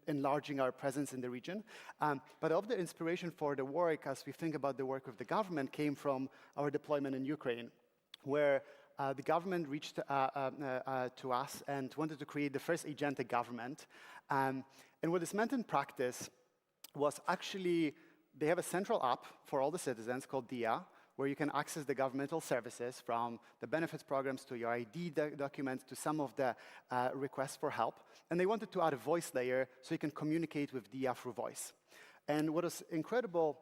S14: enlarging our presence in the region. But of the inspiration for the work, as we think about the work of the government, came from our deployment in Ukraine, where the government reached to us and wanted to create the first agentic government. And what this meant in practice was actually, they have a central app for all the citizens called DIA, where you can access the governmental services, from the benefits programs to your ID documents to some of the requests for help. And they wanted to add a voice layer so you can communicate with DIA through voice. And what is incredible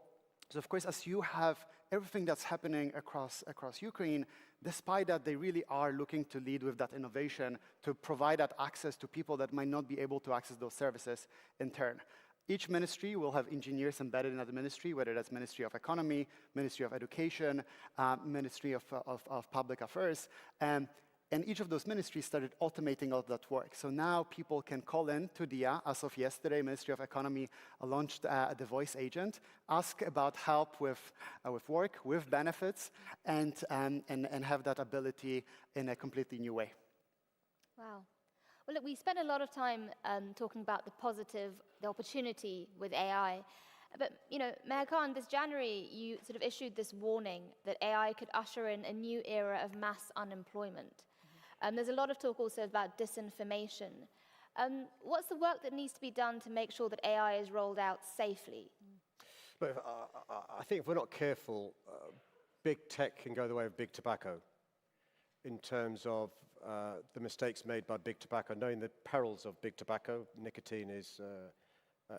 S14: is, of course, as you have everything that's happening across Ukraine, despite that, they really are looking to lead with that innovation to provide that access to people that might not be able to access those services in turn. Each ministry will have engineers embedded in that ministry, whether that's Ministry of Economy, Ministry of Education, Ministry of Public Affairs. And each of those ministries started automating all of that work. So now people can call in to DIA. As of yesterday, Ministry of Economy launched the voice agent, ask about help with work, with benefits, and have that ability in a completely new way.
S12: Wow. Well, look, we spent a lot of time talking about the positive, the opportunity with AI. But, Mayor Khan, this January, you sort of issued this warning that AI could usher in a new era of mass unemployment. There's a lot of talk also about disinformation. What's the work that needs to be done to make sure that AI is rolled out safely?
S11: But I think if we're not careful, big tech can go the way of big tobacco in terms of the mistakes made by big tobacco, knowing the perils of big tobacco. Nicotine is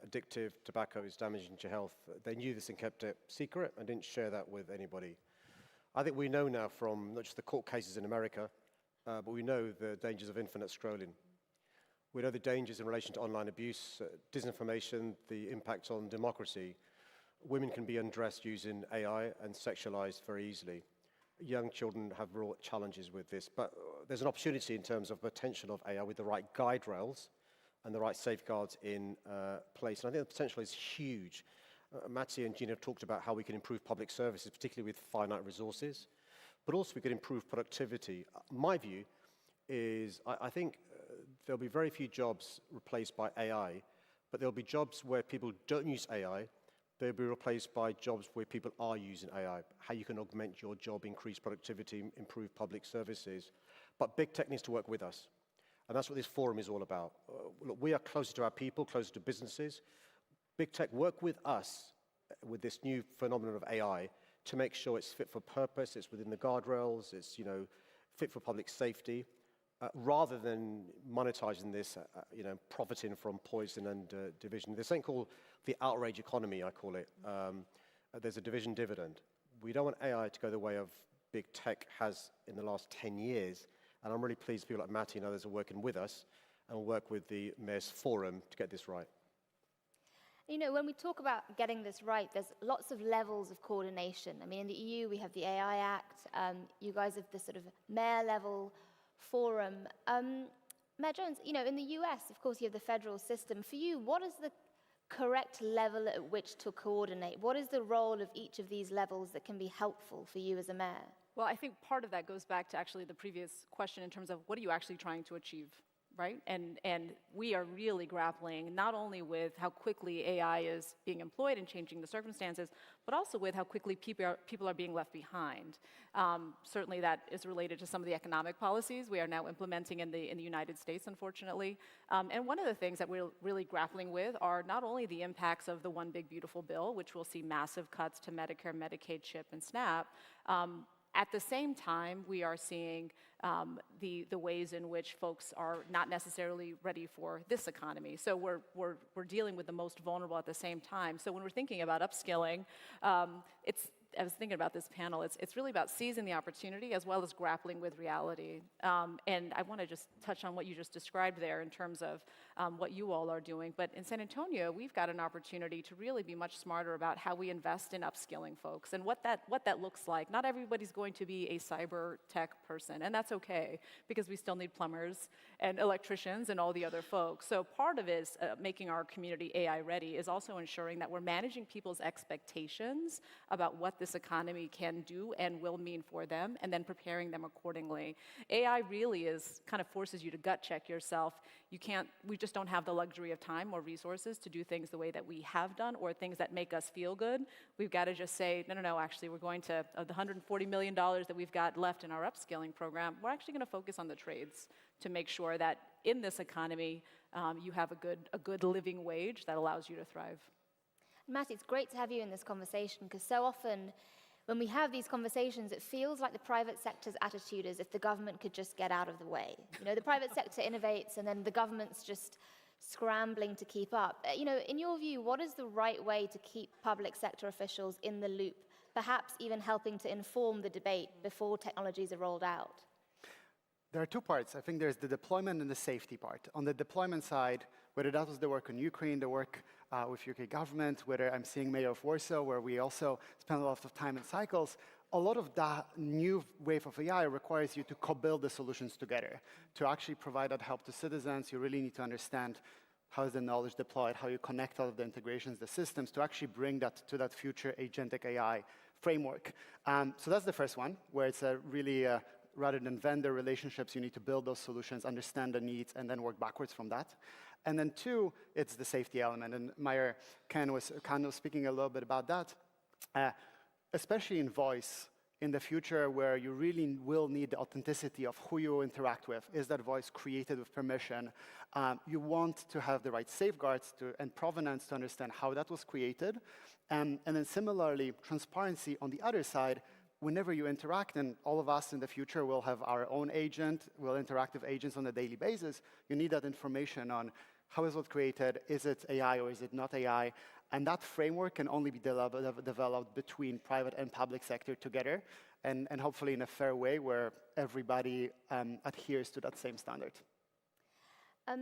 S11: addictive, tobacco is damaging to health. They knew this and kept it secret and didn't share that with anybody. I think we know now from not just the court cases in America, but we know the dangers of infinite scrolling. We know the dangers in relation to online abuse, disinformation, the impact on democracy. Women can be undressed using AI and sexualized very easily. Young children have real challenges with this, but there's an opportunity in terms of potential of AI with the right guide rails and the right safeguards in place. And I think the potential is huge. Matti and Gina talked about how we can improve public services, particularly with finite resources, but also we could improve productivity. My view is I think there'll be very few jobs replaced by AI, but there'll be jobs where people don't use AI. They'll be replaced by jobs where people are using AI, how you can augment your job, increase productivity, improve public services. But big tech needs to work with us. And that's what this forum is all about. Look, we are closer to our people, closer to businesses. Big tech, work with us with this new phenomenon of AI to make sure it's fit for purpose, it's within the guardrails, it's fit for public safety, rather than monetizing this, profiting from poison and division. There's something called the outrage economy, I call it. There's a division dividend. We don't want AI to go the way of big tech has in the last 10 years. And I'm really pleased people like Matti and others are working with us and will work with the Mayor's Forum to get this right.
S12: When we talk about getting this right, there's lots of levels of coordination. I mean, in the EU, we have the AI Act. You guys have this sort of mayor-level forum. Mayor Jones, in the US, of course, you have the federal system. For you, what is the correct level at which to coordinate? What is the role of each of these levels that can be helpful for you as a mayor?
S13: Well, I think part of that goes back to actually the previous question in terms of what are you actually trying to achieve, right? And we are really grappling not only with how quickly AI is being employed and changing the circumstances, but also with how quickly people are being left behind. Certainly that is related to some of the economic policies we are now implementing in the United States, unfortunately. And one of the things that we're really grappling with are not only the impacts of the One Big Beautiful Bill, which will see massive cuts to Medicare, Medicaid, CHIP, and SNAP. At the same time, we are seeing the ways in which folks are not necessarily ready for this economy. So we're dealing with the most vulnerable at the same time. So when we're thinking about upskilling, I was thinking about this panel, it's really about seizing the opportunity as well as grappling with reality. And I want to just touch on what you just described there in terms of what you all are doing. But in San Antonio, we've got an opportunity to really be much smarter about how we invest in upskilling folks and what that looks like. Not everybody's going to be a cyber tech person, and that's okay, because we still need plumbers and electricians and all the other folks. So part of it is making our community AI ready is also ensuring that we're managing people's expectations about what this economy can do and will mean for them, and then preparing them accordingly. AI really kind of forces you to gut check yourself. We just don't have the luxury of time or resources to do things the way that we have done or things that make us feel good. We've got to just say, no, actually we're going to, of the $140 million that we've got left in our upskilling program, we're actually going to focus on the trades to make sure that in this economy, you have a good living wage that allows you to thrive.
S12: Matti, it's great to have you in this conversation, because so often when we have these conversations, it feels like the private sector's attitude is if the government could just get out of the way. The private sector innovates and then the government's just scrambling to keep up. In your view, what is the right way to keep public sector officials in the loop, perhaps even helping to inform the debate before technologies are rolled out?
S14: There are two parts. I think there's the deployment and the safety part. On the deployment side, whether that was the work on Ukraine, the work with UK government, whether I'm seeing Mayor of Warsaw, where we also spend a lot of time in cycles, a lot of that new wave of AI requires you to co-build the solutions together. To actually provide that help to citizens, you really need to understand how is the knowledge deployed, how you connect all of the integrations, the systems, to actually bring that to that future agentic AI framework. So that's the first one, where it's a really rather than vendor relationships, you need to build those solutions, understand the needs, and then work backwards from that. And then two, it's the safety element. And Ken was speaking a little bit about that, especially in voice. In the future, where you really will need the authenticity of who you interact with. Is that voice created with permission? You want to have the right safeguards and provenance to understand how that was created. And then similarly, transparency on the other side, whenever you interact, and all of us in the future will have our own agent, we'll interact with agents on a daily basis, you need that information on how is it created, is it AI or is it not AI? And that framework can only be developed between private and public sector together, and hopefully in a fair way where everybody adheres to that same standard.
S12: I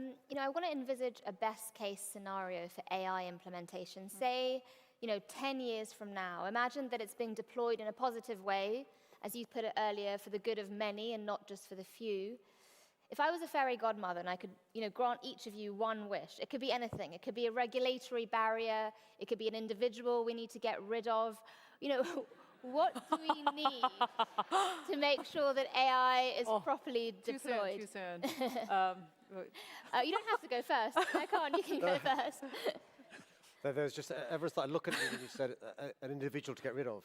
S12: want to envisage a best case scenario for AI implementation. Say, 10 years from now, imagine that it's being deployed in a positive way, as you put it earlier, for the good of many and not just for the few. If I was a fairy godmother and I could, grant each of you one wish, it could be anything. It could be a regulatory barrier. It could be an individual we need to get rid of. What do we need to make sure that AI is properly deployed?
S13: Too soon.
S12: You don't have to go first. I can't. You can go first.
S11: There's just ever started looking at you and you said an individual to get rid of.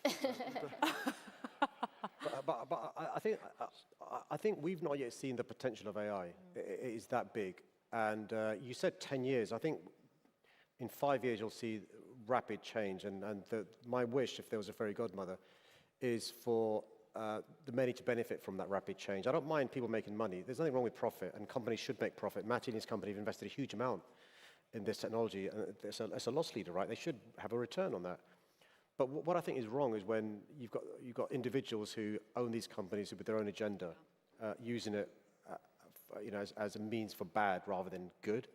S11: But I think we've not yet seen the potential of AI. It is that big. And you said 10 years. I think in 5 years you'll see rapid change. And my wish, if there was a fairy godmother, is for the many to benefit from that rapid change. I don't mind people making money. There's nothing wrong with profit, and companies should make profit. Martínez company have invested a huge amount in this technology. And it's a loss leader, right? They should have a return on that. But what I think is wrong is when you've got individuals who own these companies with their own agenda, using it, as a means for bad rather than good.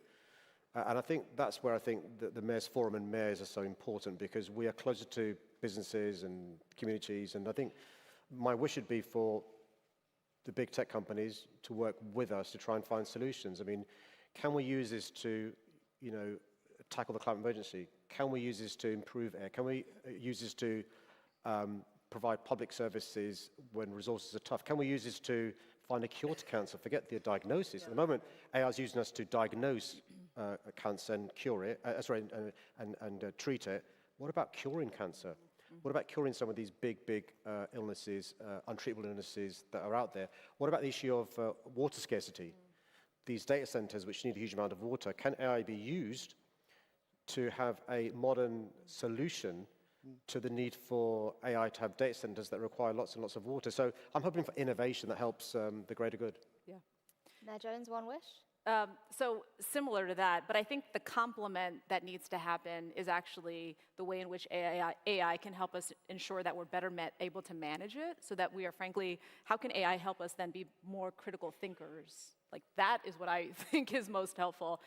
S11: And I think that's where I think that the Mayor's Forum and mayors are so important, because we are closer to businesses and communities. And I think my wish would be for the big tech companies to work with us to try and find solutions. I mean, can we use this to, tackle the climate emergency? Can we use this to improve air? Can we use this to provide public services when resources are tough? Can we use this to find a cure to cancer? Forget the diagnosis. At the moment, AI is using us to diagnose cancer and cure it, and treat it. What about curing cancer? What about curing some of these big illnesses, untreatable illnesses that are out there? What about the issue of water scarcity? These data centers, which need a huge amount of water, can AI be used to have a modern solution to the need for AI to have data centers that require lots and lots of water? So I'm hoping for innovation that helps the greater good.
S13: Yeah.
S12: Mayor Jones, one wish?
S13: So similar to that, but I think the complement that needs to happen is actually the way in which AI can help us ensure that we're better able to manage it, so that we are, frankly, how can AI help us then be more critical thinkers? Like, that is what I think is most helpful.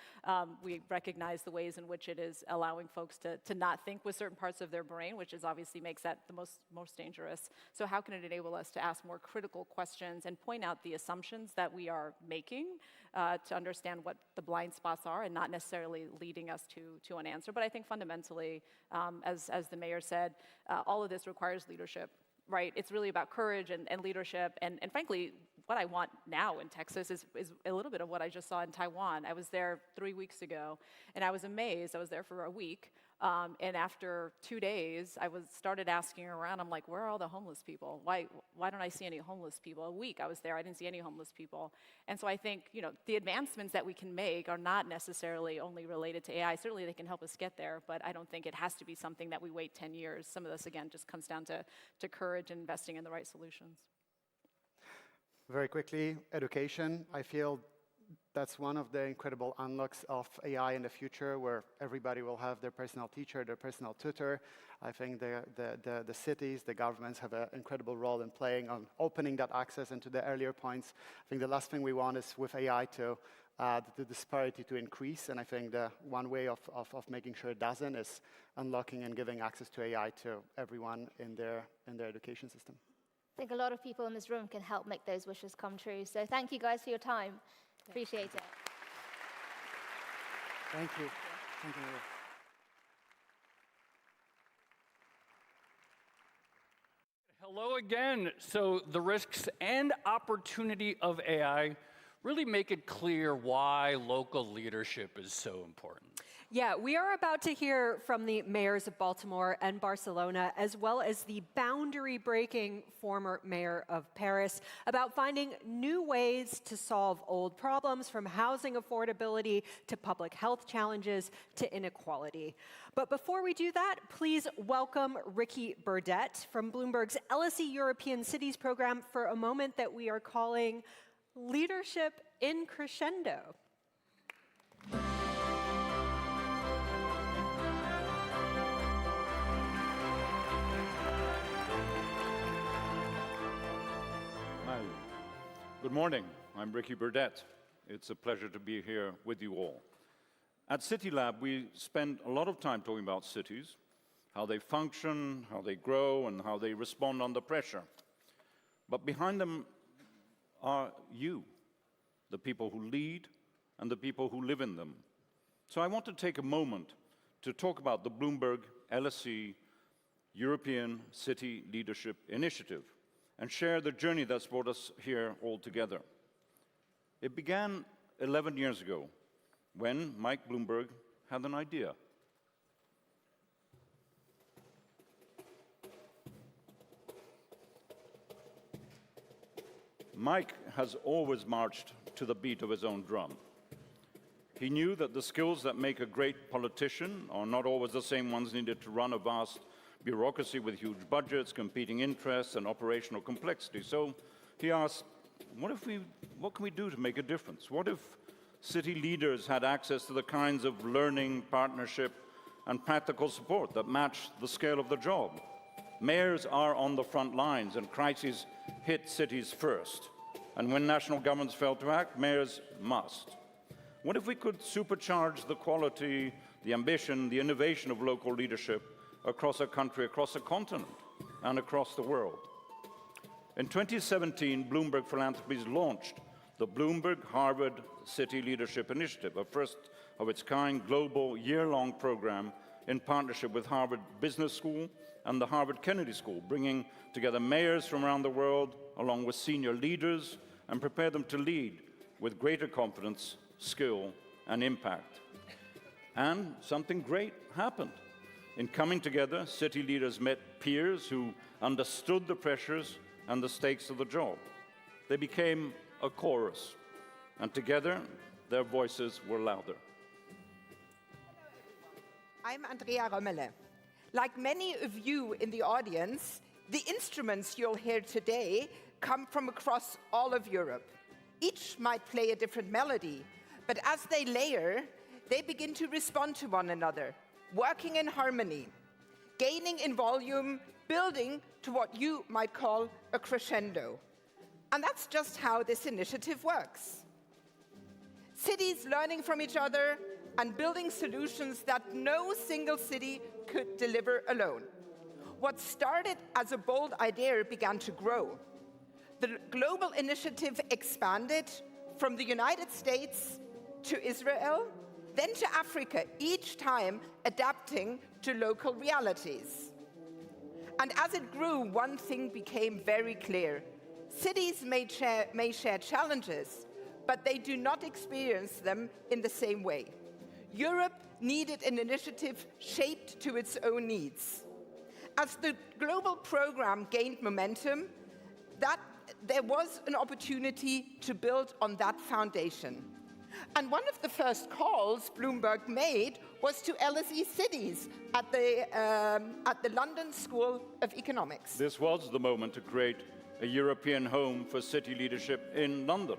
S13: We recognize the ways in which it is allowing folks to not think with certain parts of their brain, which is obviously makes that the most dangerous. So how can it enable us to ask more critical questions and point out the assumptions that we are making to understand what the blind spots are, and not necessarily leading us to an answer? But I think fundamentally, as the mayor said, all of this requires leadership, right? It's really about courage and leadership, and frankly, what I want now in Texas is a little bit of what I just saw in Taiwan. I was there 3 weeks ago, and I was amazed. I was there for a week, and after 2 days, I started asking around. I'm like, where are all the homeless people? Why don't I see any homeless people? A week I was there, I didn't see any homeless people. And so I think, the advancements that we can make are not necessarily only related to AI. Certainly they can help us get there, but I don't think it has to be something that we wait 10 years. Some of this, again, just comes down to courage and investing in the right solutions.
S14: Very quickly, education. I feel that's one of the incredible unlocks of AI in the future, where everybody will have their personal teacher, their personal tutor. I think the cities, the governments have an incredible role in playing on opening that access. And to the earlier points, I think the last thing we want is with AI to the disparity to increase. And I think the one way of making sure it doesn't is unlocking and giving access to AI to everyone in their education system.
S12: I think a lot of people in this room can help make those wishes come true. So thank you guys for your time. Appreciate it.
S14: Thank you. Thank you.
S3: Hello again. So the risks and opportunity of AI really make it clear why local leadership is so important.
S2: Yeah, we are about to hear from the mayors of Baltimore and Barcelona, as well as the boundary-breaking former mayor of Paris, about finding new ways to solve old problems, from housing affordability to public health challenges to inequality. But before we do that, please welcome Ricky Burdett from Bloomberg's LSE European Cities program for a moment that we are calling Leadership in Crescendo.
S15: Good morning. I'm Ricky Burdett. It's a pleasure to be here with you all. At CityLab, we spend a lot of time talking about cities, how they function, how they grow, and how they respond under pressure. But behind them are you, the people who lead and the people who live in them. So I want to take a moment to talk about the Bloomberg LSE European City Leadership Initiative and share the journey that's brought us here all together. It began 11 years ago when Mike Bloomberg had an idea. Mike has always marched to the beat of his own drum. He knew that the skills that make a great politician are not always the same ones needed to run a vast bureaucracy with huge budgets, competing interests, and operational complexity. So he asked, what can we do to make a difference? What if city leaders had access to the kinds of learning, partnership, and practical support that match the scale of the job? Mayors are on the front lines, and crises hit cities first. And when national governments fail to act, mayors must. What if we could supercharge the quality, the ambition, the innovation of local leadership across a country, across a continent, and across the world? In 2017, Bloomberg Philanthropies launched the Bloomberg Harvard City Leadership Initiative, a first of its kind global year-long program in partnership with Harvard Business School and the Harvard Kennedy School, bringing together mayors from around the world along with senior leaders and prepare them to lead with greater confidence, skill, and impact. And something great happened. In coming together, city leaders met peers who understood the pressures and the stakes of the job. They became a chorus, and together, their voices were louder.
S16: I'm Andrea Römmele. Like many of you in the audience, the instruments you'll hear today come from across all of Europe. Each might play a different melody, but as they layer, they begin to respond to one another, working in harmony, gaining in volume, building to what you might call a crescendo. And that's just how this initiative works. Cities learning from each other and building solutions that no single city could deliver alone. What started as a bold idea began to grow. The global initiative expanded from the United States to Israel, then to Africa, each time adapting to local realities. And as it grew, one thing became very clear. Cities may share challenges, but they do not experience them in the same way. Europe needed an initiative shaped to its own needs. As the global program gained momentum, there was an opportunity to build on that foundation. And one of the first calls Bloomberg made was to LSE cities at the London School of Economics.
S15: This was the moment to create a European home for city leadership in London.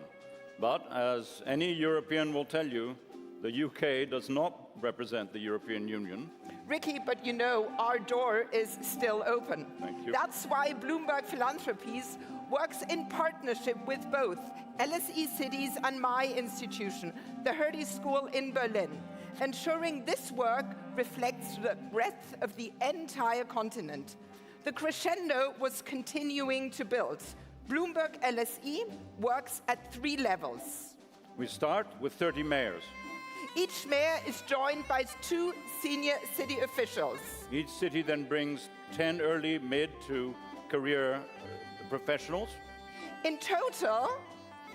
S15: But as any European will tell you, the UK does not represent the European Union.
S16: Ricky, but you know, our door is still open.
S15: Thank you.
S16: That's why Bloomberg Philanthropies works in partnership with both LSE Cities and my institution, the Hertie School in Berlin, ensuring this work reflects the breadth of the entire continent. The crescendo was continuing to build. Bloomberg LSE works at 3 levels.
S15: We start with 30 mayors.
S16: Each mayor is joined by 2 senior city officials.
S15: Each city then brings 10 early, mid to career professionals.
S16: In total,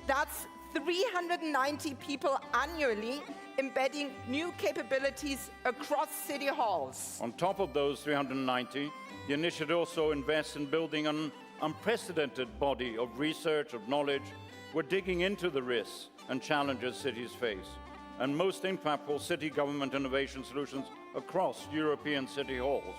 S16: that's 390 people annually embedding new capabilities across city halls.
S15: On top of those 390, the initiative also invests in building an unprecedented body of research, of knowledge. We're digging into the risks and challenges cities face, and most impactful city government innovation solutions across European city halls.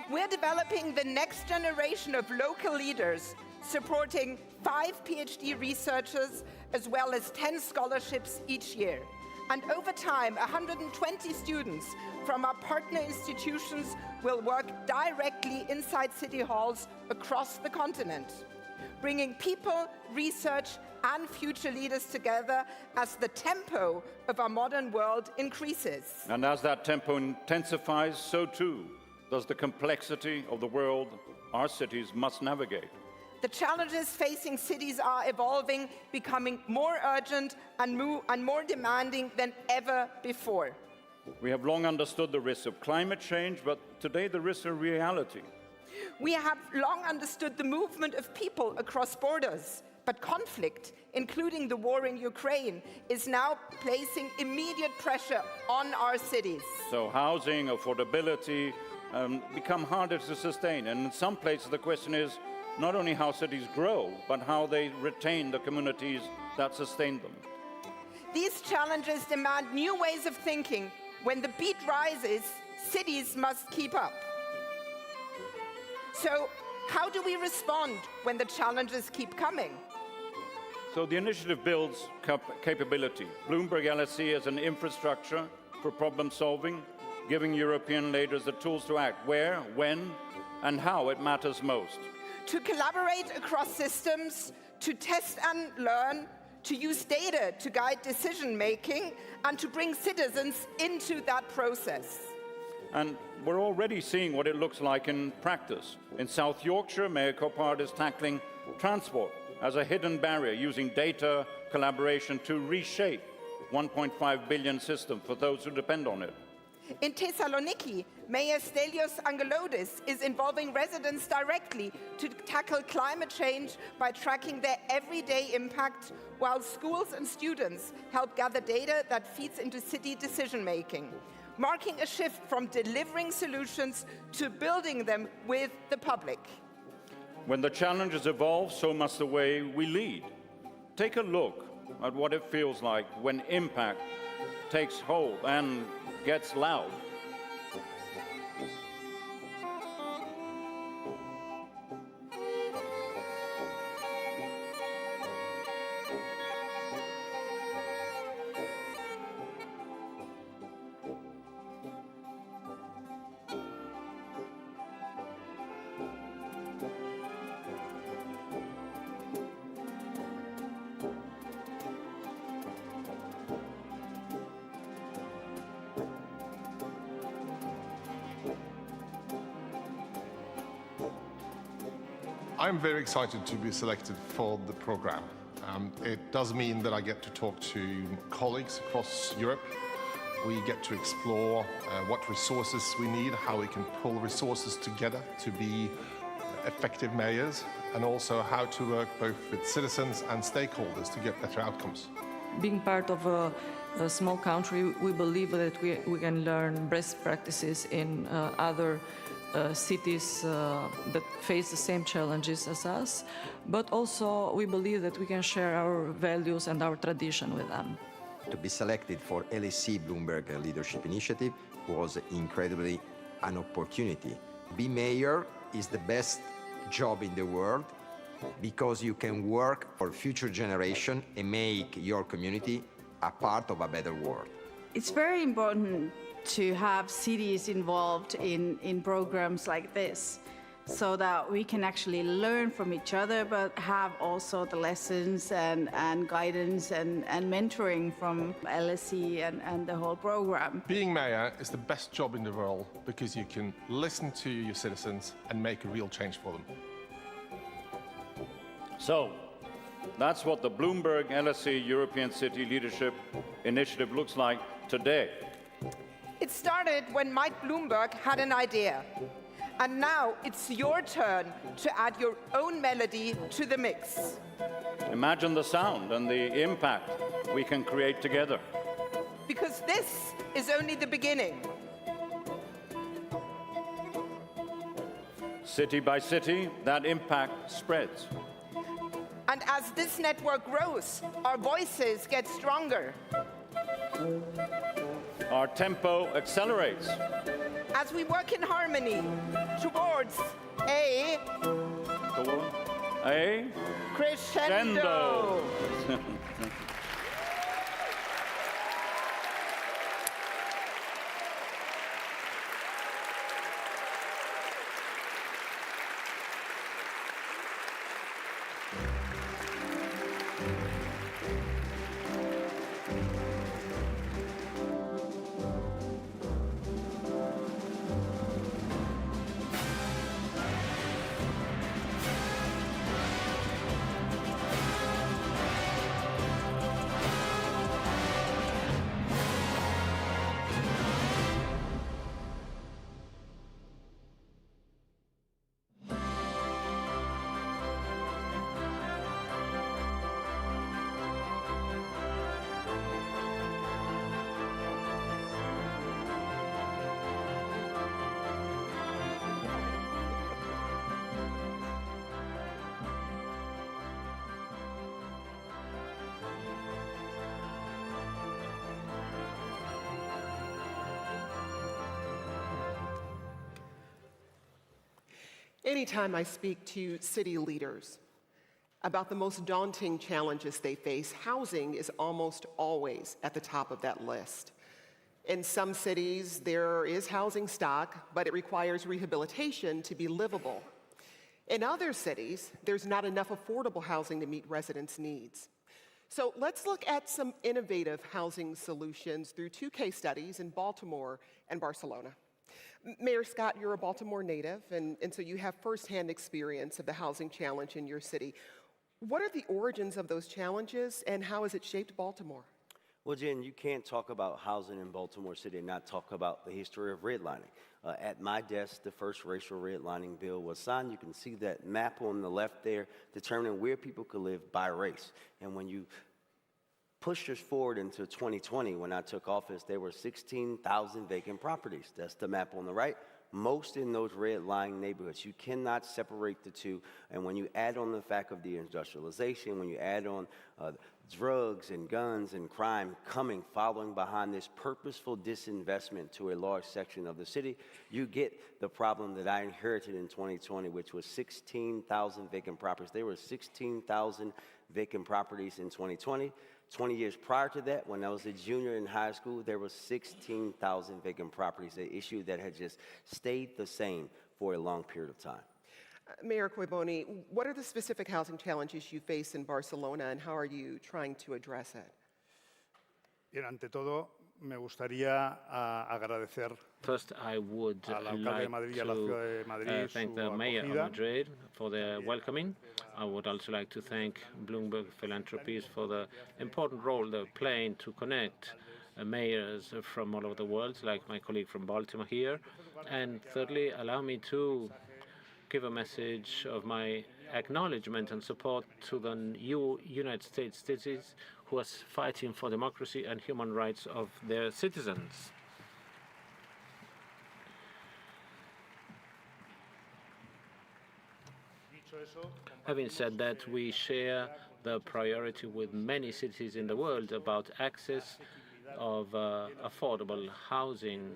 S16: We're developing the next generation of local leaders, supporting 5 PhD researchers as well as 10 scholarships each year. And over time, 120 students from our partner institutions will work directly inside city halls across the continent, bringing people, research, and future leaders together as the tempo of our modern world increases.
S15: And as that tempo intensifies, so too does the complexity of the world our cities must navigate.
S16: The challenges facing cities are evolving, becoming more urgent and more demanding than ever before.
S15: We have long understood the risks of climate change, but today the risks are reality.
S16: We have long understood the movement of people across borders, but conflict, including the war in Ukraine, is now placing immediate pressure on our cities.
S15: So housing, affordability become harder to sustain. And in some places the question is not only how cities grow, but how they retain the communities that sustain them.
S16: These challenges demand new ways of thinking. When the beat rises, cities must keep up. So how do we respond when the challenges keep coming?
S15: So the initiative builds capability. Bloomberg LSE is an infrastructure for problem solving, giving European leaders the tools to act where, when, and how it matters most.
S16: To collaborate across systems, to test and learn, to use data to guide decision-making, and to bring citizens into that process.
S15: And we're already seeing what it looks like in practice. In South Yorkshire, Mayor Coppard is tackling transport as a hidden barrier, using data collaboration to reshape 1.5 billion system for those who depend on it.
S16: In Thessaloniki, Mayor Stelios Angeloudis is involving residents directly to tackle climate change by tracking their everyday impact, while schools and students help gather data that feeds into city decision-making, marking a shift from delivering solutions to building them with the public.
S15: When the challenges evolve, so must the way we lead. Take a look at what it feels like when impact takes hold and gets loud.
S17: I'm very excited to be selected for the program. It does mean that I get to talk to colleagues across Europe. We get to explore what resources we need, how we can pull resources together to be effective mayors, and also how to work both with citizens and stakeholders to get better outcomes.
S18: Being part of a small country, we believe that we can learn best practices in other cities that face the same challenges as us, but also we believe that we can share our values and our tradition with them.
S19: To be selected for LSE Bloomberg Leadership Initiative was incredibly an opportunity. Be mayor is the best job in the world because you can work for future generation and make your community a part of a better world.
S20: It's very important to have cities involved in programs like this so that we can actually learn from each other, but have also the lessons and guidance and mentoring from LSE and the whole program.
S17: Being mayor is the best job in the world because you can listen to your citizens and make a real change for them.
S15: So, that's what the Bloomberg LSE European City Leadership Initiative looks like today.
S16: It started when Mike Bloomberg had an idea. And now it's your turn to add your own melody to the mix.
S15: Imagine the sound and the impact we can create together.
S16: Because this is only the beginning.
S15: City by city, that impact spreads.
S16: And as this network grows, our voices get stronger.
S15: Our tempo accelerates.
S16: As we work in harmony towards a crescendo.
S21: Anytime I speak to city leaders about the most daunting challenges they face, housing is almost always at the top of that list. In some cities, there is housing stock, but it requires rehabilitation to be livable. In other cities, there's not enough affordable housing to meet residents' needs. So let's look at some innovative housing solutions through two case studies in Baltimore and Barcelona. Mayor Scott, you're a Baltimore native, and so you have firsthand experience of the housing challenge in your city. What are the origins of those challenges, and how has it shaped Baltimore?
S22: Well, Jen, you can't talk about housing in Baltimore City and not talk about the history of redlining. At my desk, the first racial redlining bill was signed. You can see that map on the left there determining where people could live by race. And when you push us forward into 2020, when I took office, there were 16,000 vacant properties. That's the map on the right. Most in those redlining neighborhoods. You cannot separate the two. And when you add on the fact of the industrialization, when you add on drugs and guns and crime following behind this purposeful disinvestment to a large section of the city, you get the problem that I inherited in 2020, which was 16,000 vacant properties. There were 16,000 vacant properties in 2020. 20 years prior to that, when I was a junior in high school, there were 16,000 vacant properties, an issue that had just stayed the same for a long period of time.
S21: Mayor Coiboni, what are the specific housing challenges you face in Barcelona, and how are you trying to address it?
S23: Bien, ante todo, me gustaría agradecer
S7: First, I would
S23: al alcalde de Madrid y a la ciudad de
S7: like
S23: Madrid
S7: to thank
S23: su
S7: the mayor of
S23: acogida.
S7: Madrid for their welcoming. I would also like to thank Bloomberg Philanthropies for the important role they're playing to connect mayors from all over the world, like my colleague from Baltimore here. And thirdly, allow me to give a message of my acknowledgement and support to the new United States cities who are fighting for democracy and human rights of their citizens. Having said that, we share the priority with many cities in the world about access of affordable housing.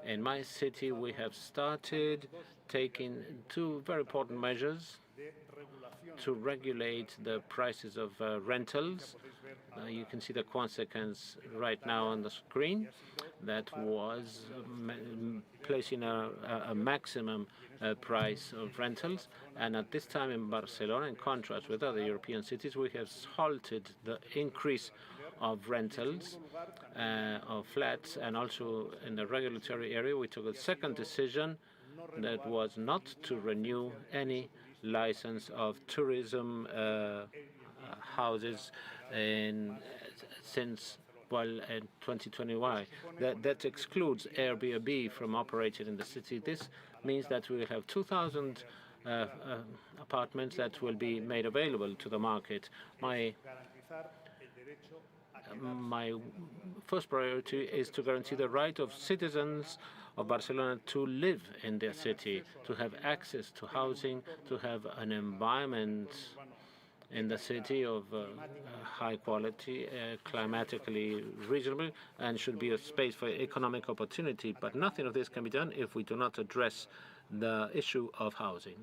S7: In my city, we have started taking two very important measures to regulate the prices of rentals. You can see the consequence right now on the screen. That was placing a maximum price of rentals. And at this time in Barcelona, in contrast with other European cities, we have halted the increase of rentals, of flats, and also in the regulatory area, we took a second decision that was not to renew any license of tourism houses since, well, in 2021. That excludes Airbnb from operating in the city. This means that we will have 2,000 apartments that will be made available to the market. My first priority is to guarantee the right of citizens of Barcelona to live in their city, to have access to housing, to have an environment in the city of high quality, climatically reasonable, and should be a space for economic opportunity. But nothing of this can be done if we do not address the issue of housing.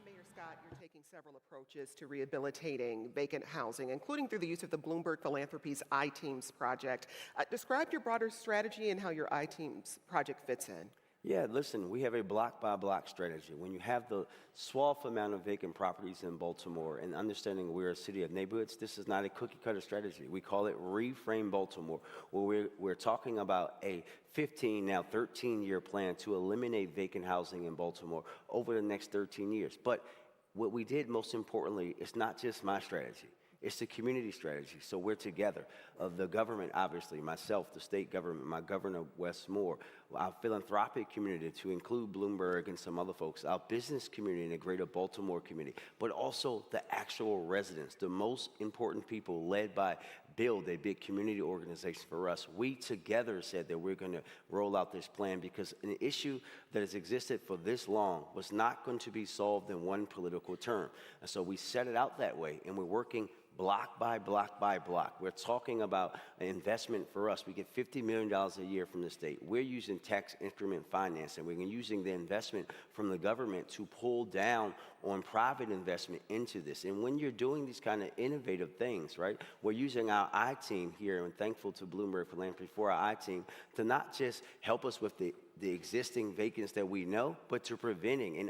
S21: Mayor Scott, you're taking several approaches to rehabilitating vacant housing, including through the use of the Bloomberg Philanthropies iTeams project. Describe your broader strategy and how your iTeams project fits in.
S22: Yeah, listen, we have a block-by-block strategy. When you have the swath amount of vacant properties in Baltimore and understanding we're a city of neighborhoods, this is not a cookie-cutter strategy. We call it Reframe Baltimore, where we're talking about a 15, now 13-year plan to eliminate vacant housing in Baltimore over the next 13 years. But what we did most importantly is not just my strategy. It's the community strategy. So we're together. The government, obviously, myself, the state government, my governor, Wes Moore, our philanthropic community, to include Bloomberg and some other folks, our business community and the greater Baltimore community, but also the actual residents, the most important people led by Build, a big community organization for us. We together said that we're going to roll out this plan because an issue that has existed for this long was not going to be solved in one political term. And so we set it out that way, and we're working block by block by block. We're talking about an investment for us. We get $50 million a year from the state. We're using tax increment financing. We're using the investment from the government to pull down on private investment into this. And when you're doing these kind of innovative things, right, we're using our I-team here, and thankful to Bloomberg Philanthropies for our I-team, to not just help us with the existing vacancies that we know, but to preventing and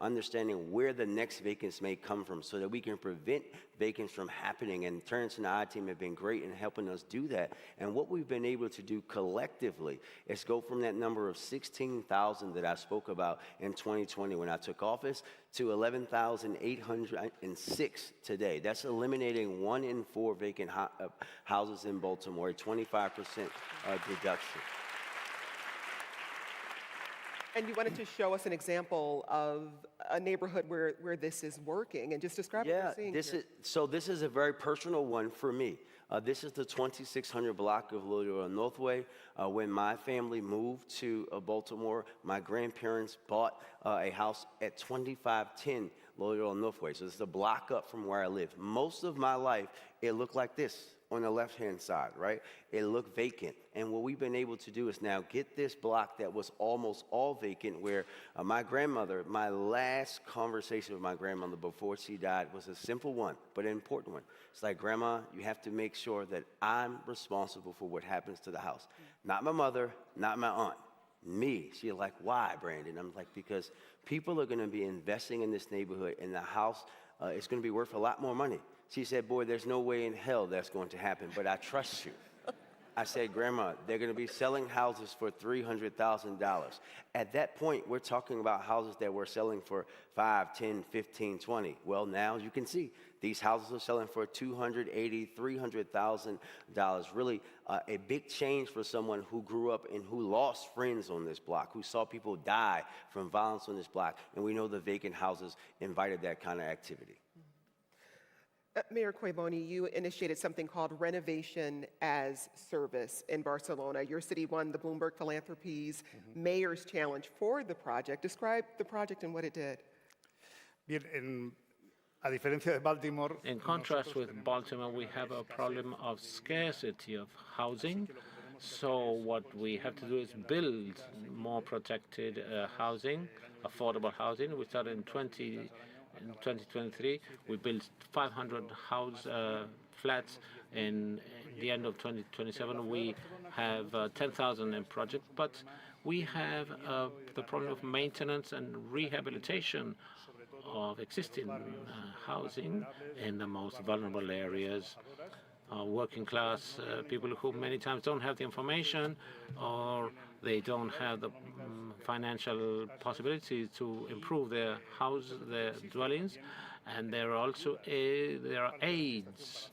S22: understanding where the next vacancies may come from so that we can prevent vacancies from happening. And Terrence and the I-team have been great in helping us do that. And what we've been able to do collectively is go from that number of 16,000 that I spoke about in 2020 when I took office to 11,806 today. That's eliminating 1 in 4 vacant houses in Baltimore, a 25% reduction.
S21: And you wanted to show us an example of a neighborhood where this is working, and just describe what you're seeing here.
S22: So this is a very personal one for me. This is the 2600 block of Loyola Northway. When my family moved to Baltimore, my grandparents bought a house at 2510 Loyola Northway. So this is a block up from where I live. Most of my life, it looked like this on the left-hand side, right? It looked vacant. And what we've been able to do is now get this block that was almost all vacant, where my grandmother, my last conversation with my grandmother before she died was a simple one, but an important one. It's like, Grandma, you have to make sure that I'm responsible for what happens to the house. Not my mother, not my aunt, me. She's like, why, Brandon? I'm like, because people are going to be investing in this neighborhood, and the house is going to be worth a lot more money. She said, boy, there's no way in hell that's going to happen, but I trust you. I said, Grandma, they're going to be selling houses for $300,000. At that point, we're talking about houses that we're selling for $5, $10, $15, $20. Well, now you can see these houses are selling for $280,000, $300,000. Really a big change for someone who grew up and who lost friends on this block, who saw people die from violence on this block. And we know the vacant houses invited that kind of activity.
S21: Mayor Cuevoni, you initiated something called Renovation as Service in Barcelona. Your city won the Bloomberg Philanthropies Mayor's Challenge for the project. Describe the project and what it did.
S23: Bien, a diferencia de Baltimore,
S7: in contrast with Baltimore, we have a problem of scarcity of housing. So what we have to do is build more protected housing, affordable housing. We started in 2023, we built 500 flats. In the end of 2027, we have 10,000 in project, but we have the problem of maintenance and rehabilitation of existing housing in the most vulnerable areas. Working class people who many times don't have the information, or they don't have the financial possibilities to improve their dwellings, and there are also there are aids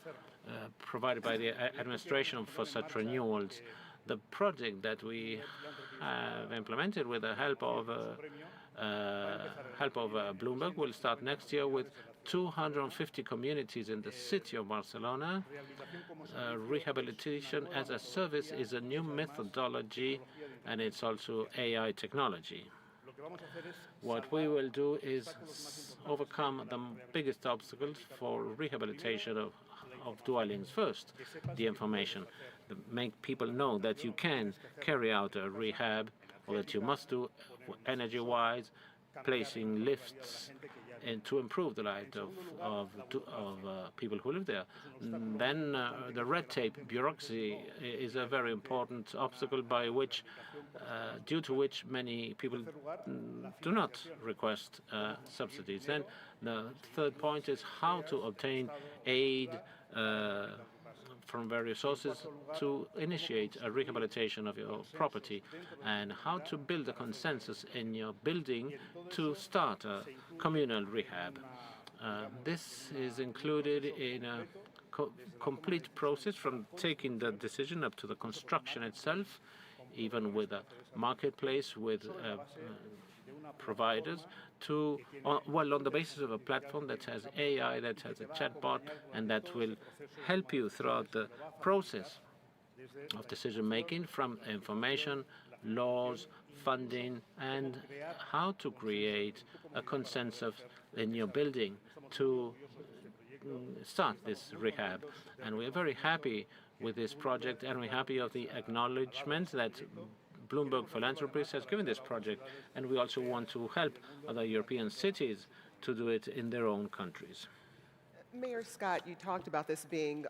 S7: provided by the administration for such renewals. The project that we have implemented with the help of Bloomberg will start next year with 250 communities in the city of Barcelona. Rehabilitation as a service is a new methodology, and it's also AI technology. What we will do is overcome the biggest obstacles for rehabilitation of dwellings. First, the information. Make people know that you can carry out a rehab, or that you must do energy-wise, placing lifts and to improve the life of people who live there. Then the red tape, bureaucracy, is a very important obstacle by which, due to which many people do not request subsidies. Then the third point is how to obtain aid from various sources to initiate a rehabilitation of your property, and how to build a consensus in your building to start a communal rehab. This is included in a complete process from taking the decision up to the construction itself, even with a marketplace with providers, to, well, on the basis of a platform that has AI, that has a chatbot, and that will help you throughout the process of decision-making, from information, laws, funding, and how to create a consensus in your building to start this rehab. And we're very happy with this project, and we're happy of the acknowledgement that Bloomberg Philanthropies has given this project, and we also want to help other European cities to do it in their own countries.
S21: Mayor Scott, you talked about this being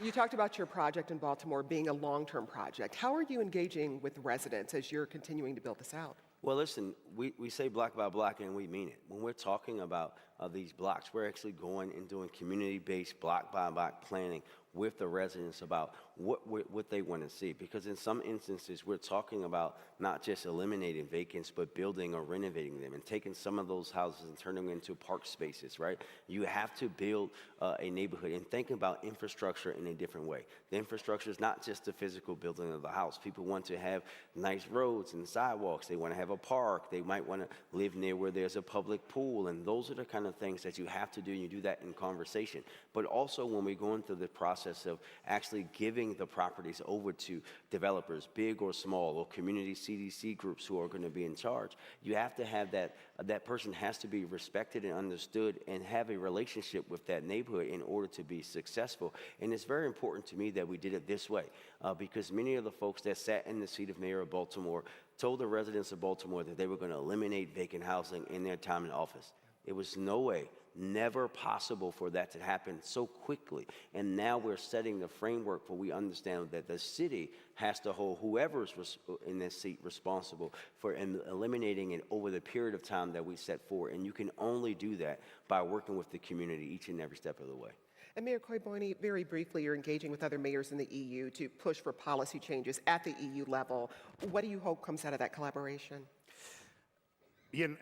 S21: You talked about your project in Baltimore being a long-term project. How are you engaging with residents as you're continuing to build this out?
S22: Well, listen, we say block by block, and we mean it. When we're talking about these blocks, we're actually going and doing community-based block by block planning with the residents about what they want to see. Because in some instances, we're talking about not just eliminating vacants, but building or renovating them and taking some of those houses and turning them into park spaces, right? You have to build a neighborhood and think about infrastructure in a different way. The infrastructure is not just the physical building of the house. People want to have nice roads and sidewalks. They want to have a park. They might want to live near where there's a public pool. And those are the kind of things that you have to do, and you do that in conversation. But also when we're going through the process of actually giving the properties over to developers, big or small, or community CDC groups who are going to be in charge, you have to have that person has to be respected and understood and have a relationship with that neighborhood in order to be successful. And it's very important to me that we did it this way, because many of the folks that sat in the seat of mayor of Baltimore told the residents of Baltimore that they were going to eliminate vacant housing in their time in office. It was no way, never possible for that to happen so quickly. And now we're setting the framework for we understand that the city has to hold whoever's in this seat responsible for eliminating it over the period of time that we set forward. And you can only do that by working with the community each and every step of the way.
S21: And Mayor Coiboni, very briefly, you're engaging with other mayors in the EU to push for policy changes at the EU level. What do you hope comes out of that collaboration?
S23: Bien,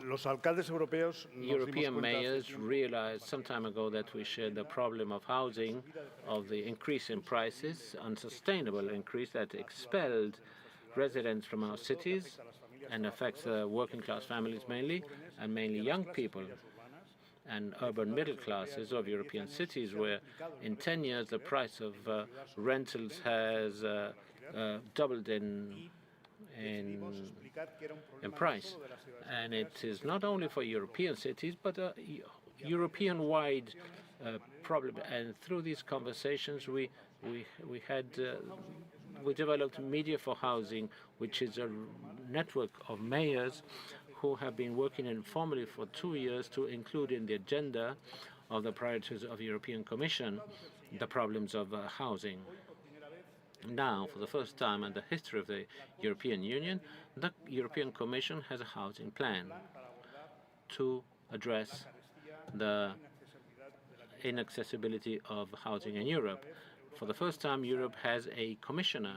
S23: los alcaldes europeos
S7: European mayors realized some time ago that we shared the problem of housing, of the increase in prices, unsustainable increase that expelled residents from our cities and affects working class families mainly, and mainly young people and urban middle classes of European cities, where in 10 years the price of rentals has doubled in price. And it is not only for European cities, but a European-wide problem. And through these conversations, we developed Media for Housing, which is a network of mayors who have been working informally for 2 years to include in the agenda of the priorities of the European Commission the problems of housing. Now, for the first time in the history of the European Union, the European Commission has a housing plan to address the inaccessibility of housing in Europe. For the first time, Europe has a commissioner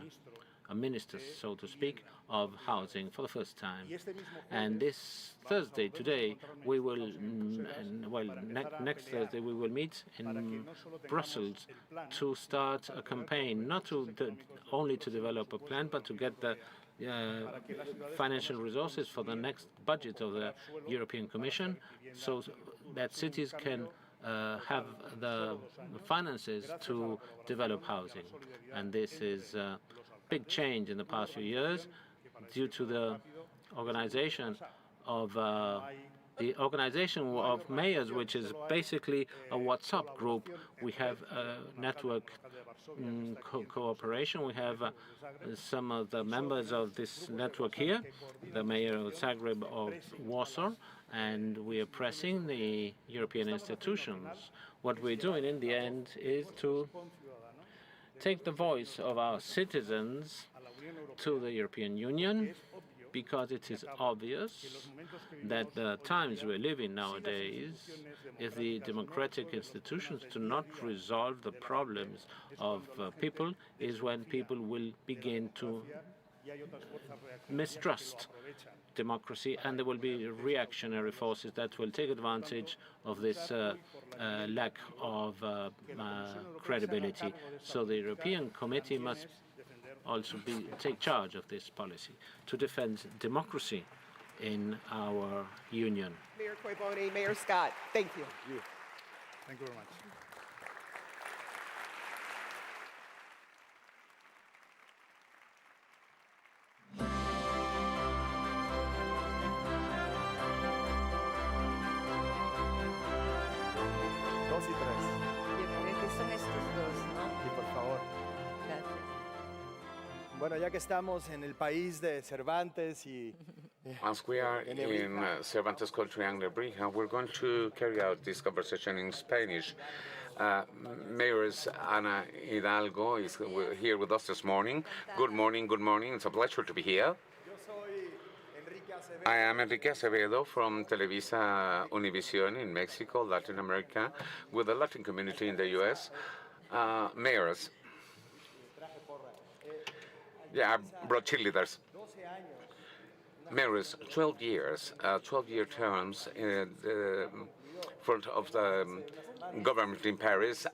S7: a minister, so to speak, of housing for the first time. And this Thursday, today, we will, next Thursday, we will meet in Brussels to start a campaign, not only to develop a plan, but to get the financial resources for the next budget of the European Commission, so that cities can have the finances to develop housing. And this is a big change in the past few years due to the organization of mayors, which is basically a WhatsApp group. We have a network cooperation. We have some of the members of this network here, the mayor of Zagreb, of Warsaw, and we are pressing the European institutions. What we're doing in the end is to take the voice of our citizens to the European Union, because it is obvious that the times we live in nowadays, if the democratic institutions do not resolve the problems of people, is when people will begin to mistrust democracy, and there will be reactionary forces that will take advantage of this lack of credibility. So the European Committee must also take charge of this policy to defend democracy in our union.
S21: Mayor Coiboni, Mayor Scott, thank you.
S23: Thank you very much.
S1: Dos y tres. Yo creo que son estos dos, ¿no? Sí, por favor. Gracias. Bueno, ya que estamos en el país de Cervantes y
S5: As we are in Cervantes Culture and Lebrija, we're going to carry out this conversation in Spanish. Mayor Ana Hidalgo is here with us this morning. Good morning, good morning. It's a pleasure to be here. I am Enrique Acevedo from Televisa Univision in Mexico, Latin America, with the Latin community in the U.S. Mayors. Yeah, I brought cheerleaders. Mayors, 12 years, 12-year terms in front of the government in Paris,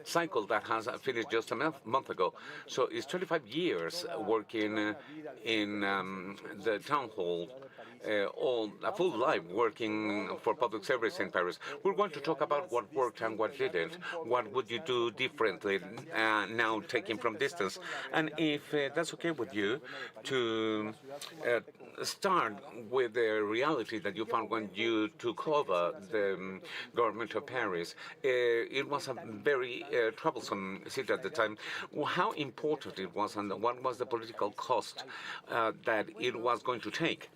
S5: cycle that has finished just a month ago. So it's 25 years working in the town hall, a full life working for public service in Paris. We're going to talk about what worked and what didn't. What would you do differently now, taking from distance? And if that's okay with you, to start with the reality that you found when you took over the government of Paris. It was a very troublesome city at the time. How important it was, and what was the political cost that it was going to take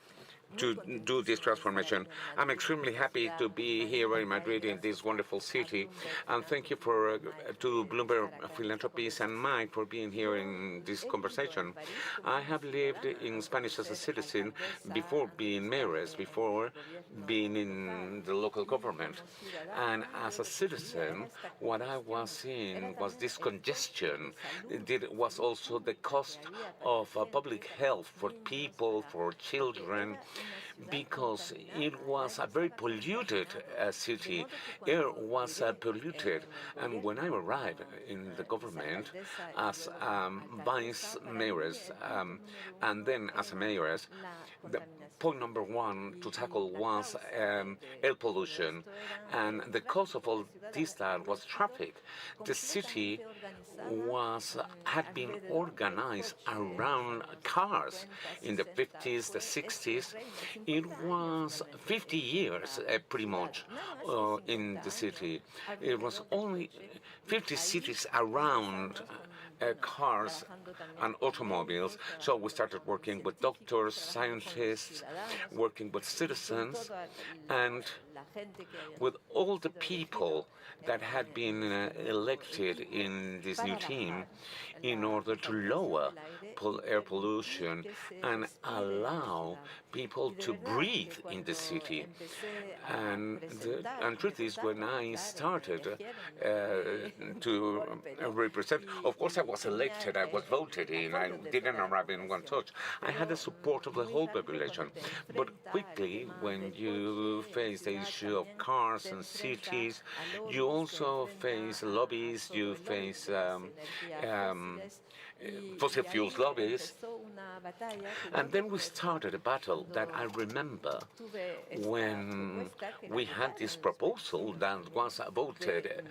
S5: to do this transformation? I'm extremely happy to be here in Madrid, in this wonderful city, and thank you to Bloomberg Philanthropies and Mike for being here in this conversation. I have lived in Spanish as a citizen before being mayoress, before being in the local government, and as a citizen, what I was seeing was this congestion. It was also the cost of public health for people, for children, because it was a very polluted city. Air was polluted. And when I arrived in the government as vice mayoress and then as a mayoress, the point number one to tackle was air pollution. And the cause of all this that was traffic. The city had been organized around cars in the 50s, the 60s. It was 50 years, pretty much, in the city. It was only 50 cities around cars and automobiles. So we started working with doctors, scientists, working with citizens, and with all the people that had been elected in this new team in order to lower air pollution and allow people to breathe in the city. And the truth is, when I started to represent, of course I was elected, I was voted in, I didn't arrive in one touch. I had the support of the whole population. But quickly, when you face the issue of cars and cities, you also face lobbies, you face fossil fuels lobbies. And then we started a battle that I remember when we had this proposal that was voted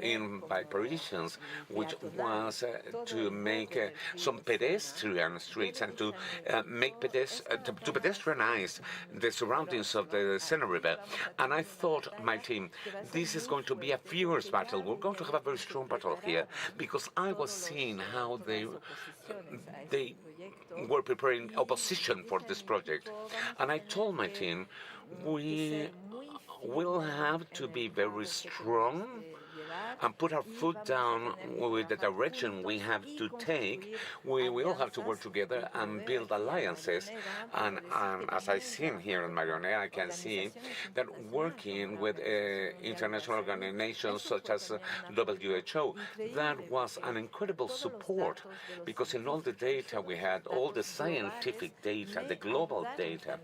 S5: in by Parisians, which was to make some pedestrian streets and to make to pedestrianize the surroundings of the Seine River. And I thought, my team, this is going to be a fierce battle. We're going to have a very strong battle here, because I was seeing how they were preparing opposition for this project. And I told my team, we will have to be very strong and put our foot down with the direction we have to take. We will have to work together and build alliances. And as I see here in Marionette, I can see that working with international organizations such as WHO, that was an incredible support, because in all the data we had, all the scientific data, the global data,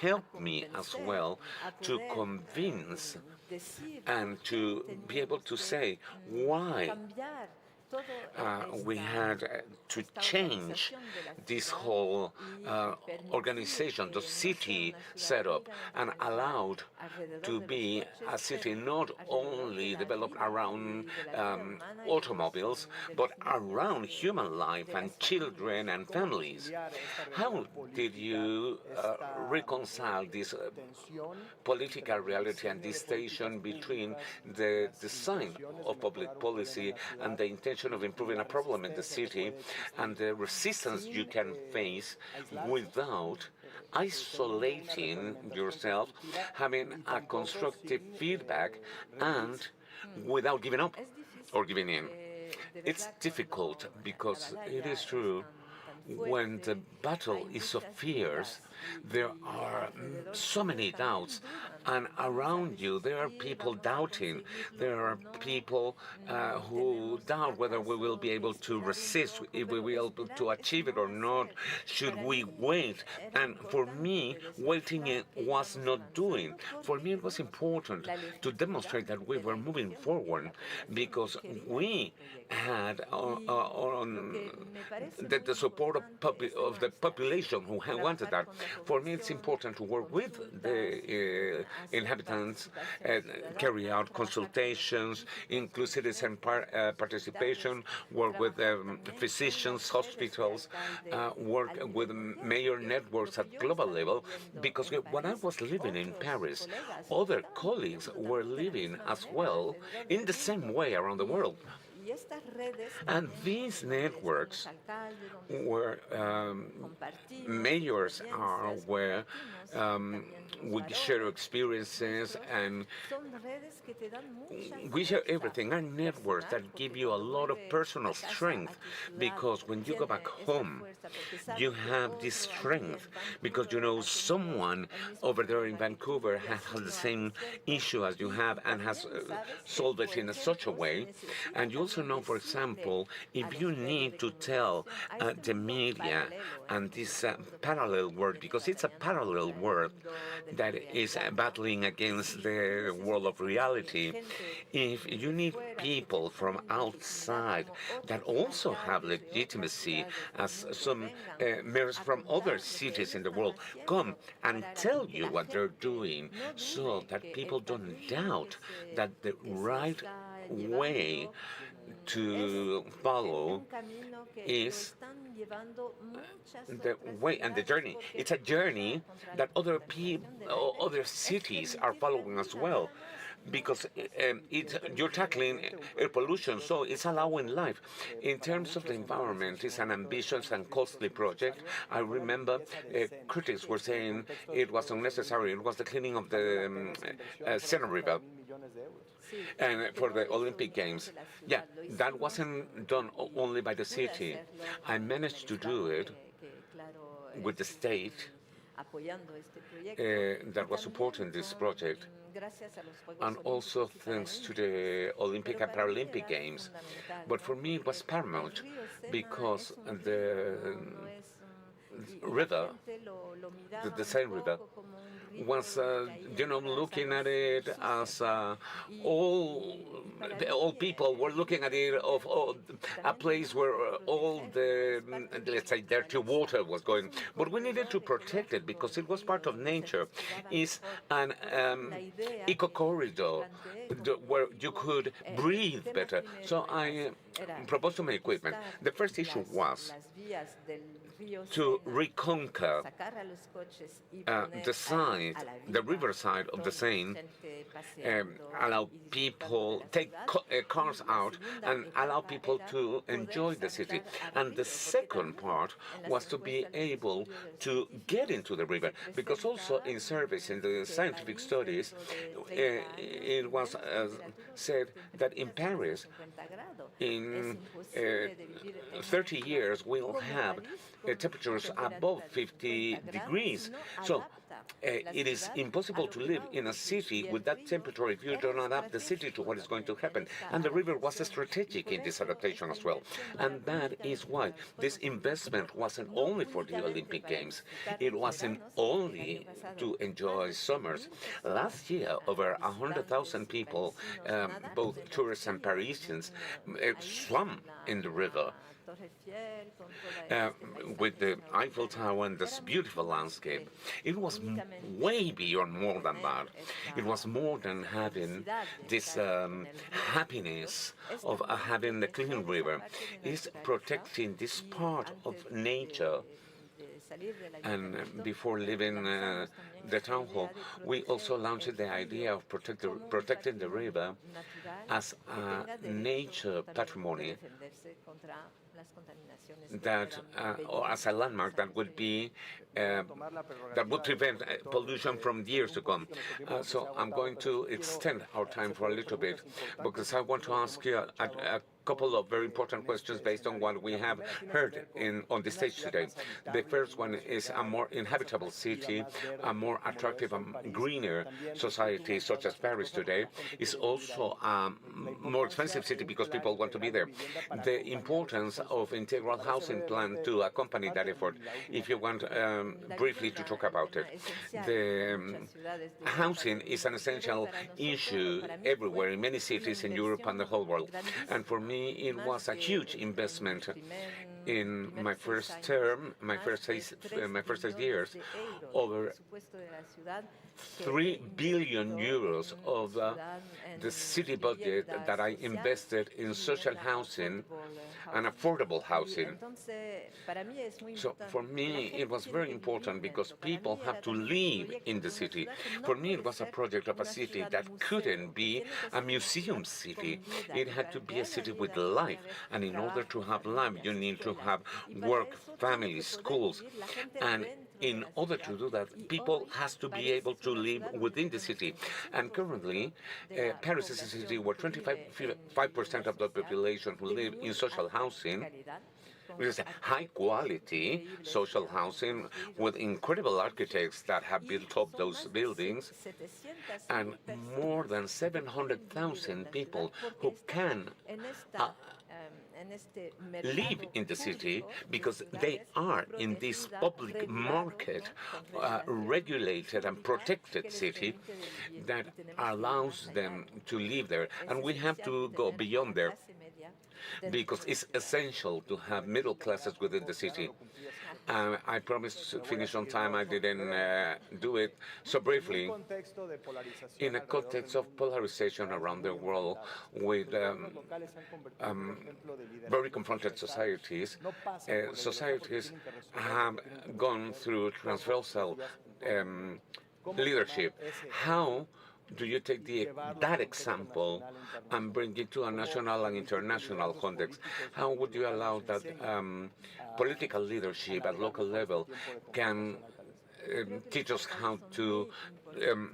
S5: helped me as well to convince and to be able to say why we had to change this whole organization, the city setup, and allowed to be a city not only developed around automobiles, but around human life and children and families. How did you reconcile this political reality and this tension between the design of public policy and the intention of improving a problem in the city and the resistance you can face without isolating yourself, having a constructive feedback, and without giving up or giving in? It's difficult, because it is true, when the battle is so fierce, there are so many doubts, and around you there are people doubting. There are people who doubt whether we will be able to resist, if we will be able to achieve it or not. Should we wait? And for me, waiting it was not doing. For me, it was important to demonstrate that we were moving forward, because we had the support of the population who wanted that. For me, it's important to work with the inhabitants, carry out consultations, include citizen participation, work with physicians, hospitals, work with mayor networks at global level, because when I was living in Paris, other colleagues were living as well in the same way around the world. And these networks where mayors are, where we share experiences and we share everything, are networks that give you a lot of personal strength, because when you go back home, you have this strength, because you know someone over there in Vancouver has the same issue as you have and has solved it in such a way. And you also know, for example, if you need to tell the media and this parallel world, because it's a parallel world that is battling against the world of reality, if you need people from outside that also have legitimacy, as some mayors from other cities in the world come and tell you what they're doing, so that people don't doubt that the right way to follow is the way and the journey. It's a journey that other cities are following as well, because you're tackling air pollution, so it's allowing life. In terms of the environment, it's an ambitious and costly project. I remember critics were saying it was unnecessary. It was the cleaning of the Seine River. And for the Olympic Games. Yeah, that wasn't done only by the city. I managed to do it with the state that was supporting this project. And also thanks to the Olympic and Paralympic Games. But for me, it was paramount because the river, the Seine River, was, looking at it as all people were looking at it of a place where all the, let's say, dirty water was going. But we needed to protect it because it was part of nature. It's an eco-corridor where you could breathe better. So I proposed to my equipment. The first issue was to reconquer the riverside of the Seine, allow people, take cars out and allow people to enjoy the city. And the second part was to be able to get into the river, because also in surveys, in the scientific studies, it was said that in Paris, in 30 years, we'll have temperatures above 50 degrees. So it is impossible to live in a city with that temperature if you don't adapt the city to what is going to happen. And the river was strategic in this adaptation as well. And that is why this investment wasn't only for the Olympic Games. It wasn't only to enjoy summers. Last year, over 100,000 people, both tourists and Parisians, swam in the river. With the Eiffel Tower and this beautiful landscape. It was way beyond more than that. It was more than having this happiness of having the clean river. It's protecting this part of nature. And before leaving the town hall, we also launched the idea of protecting the river as a nature patrimony that, or as a landmark that would be that would prevent pollution from years to come. So I'm going to extend our time for a little bit because I want to ask you a couple of very important questions based on what we have heard on the stage today. The first one is a more inhabitable city, a more attractive and greener society such as Paris today is also a more expensive city because people want to be there. The importance of integral housing plan to accompany that effort, if you want briefly to talk about it. The housing is an essential issue everywhere in many cities in Europe and the whole world. And for me, it was a huge investment in my first term, my first 8 years, over 3 billion euros of the city budget that I invested in social housing and affordable housing. So for me, it was very important because people have to live in the city. For me, it was a project of a city that couldn't be a museum city. It had to be a city with life. And in order to have life, you need to have work, families, schools. And in order to do that, people has to be able to live within the city. And currently, Paris is a city where 25% of the population who live in social housing, which is high-quality social housing with incredible architects that have built up those buildings, and more than 700,000 people who can live in the city because they are in this public market, regulated and protected city that allows them to live there. And we have to go beyond there because it's essential to have middle classes within the city. I promised to finish on time. I didn't do it. So briefly, in a context of polarization around the world with very confronted societies, societies have gone through transversal leadership. How do you take that example and bring it to a national and international context? How would you allow that political leadership at local level can teach us how to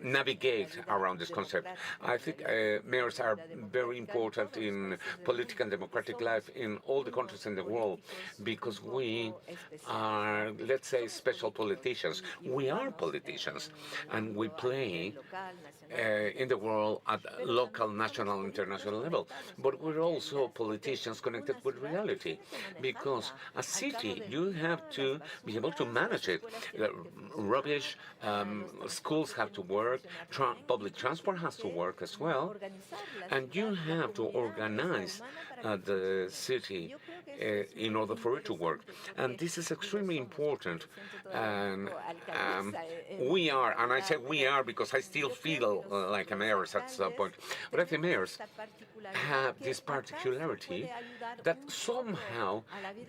S5: navigate around this concept. I think mayors are very important in political and democratic life in all the countries in the world because we are, let's say, special politicians. We are politicians, and we play in the world at local, national, international level. But we're also politicians connected with reality because a city, you have to be able to manage it. Rubbish, schools have to work, public transport has to work as well, and you have to organize the city in order for it to work. And this is extremely important. And we are, and I say we are because I still feel like a mayor at some point, but I think mayors have this particularity that somehow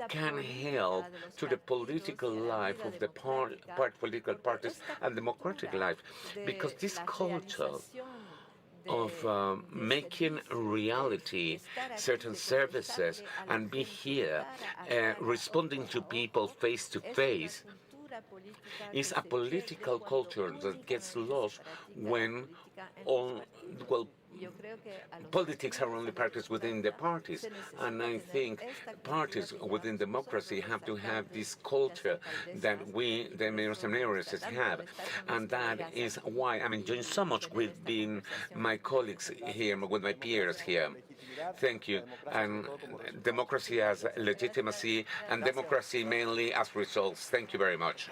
S5: can help to the political life of the political parties and democratic life, because this culture of making reality certain services and be here responding to people face to face is a political culture that gets lost when politics are only practiced within the parties. And I think parties within democracy have to have this culture that we, the mayors and mayoresses, have. And that is why I'm enjoying so much with being my colleagues here, with my peers here. Thank you. And democracy as legitimacy, and democracy mainly as results. Thank you very much.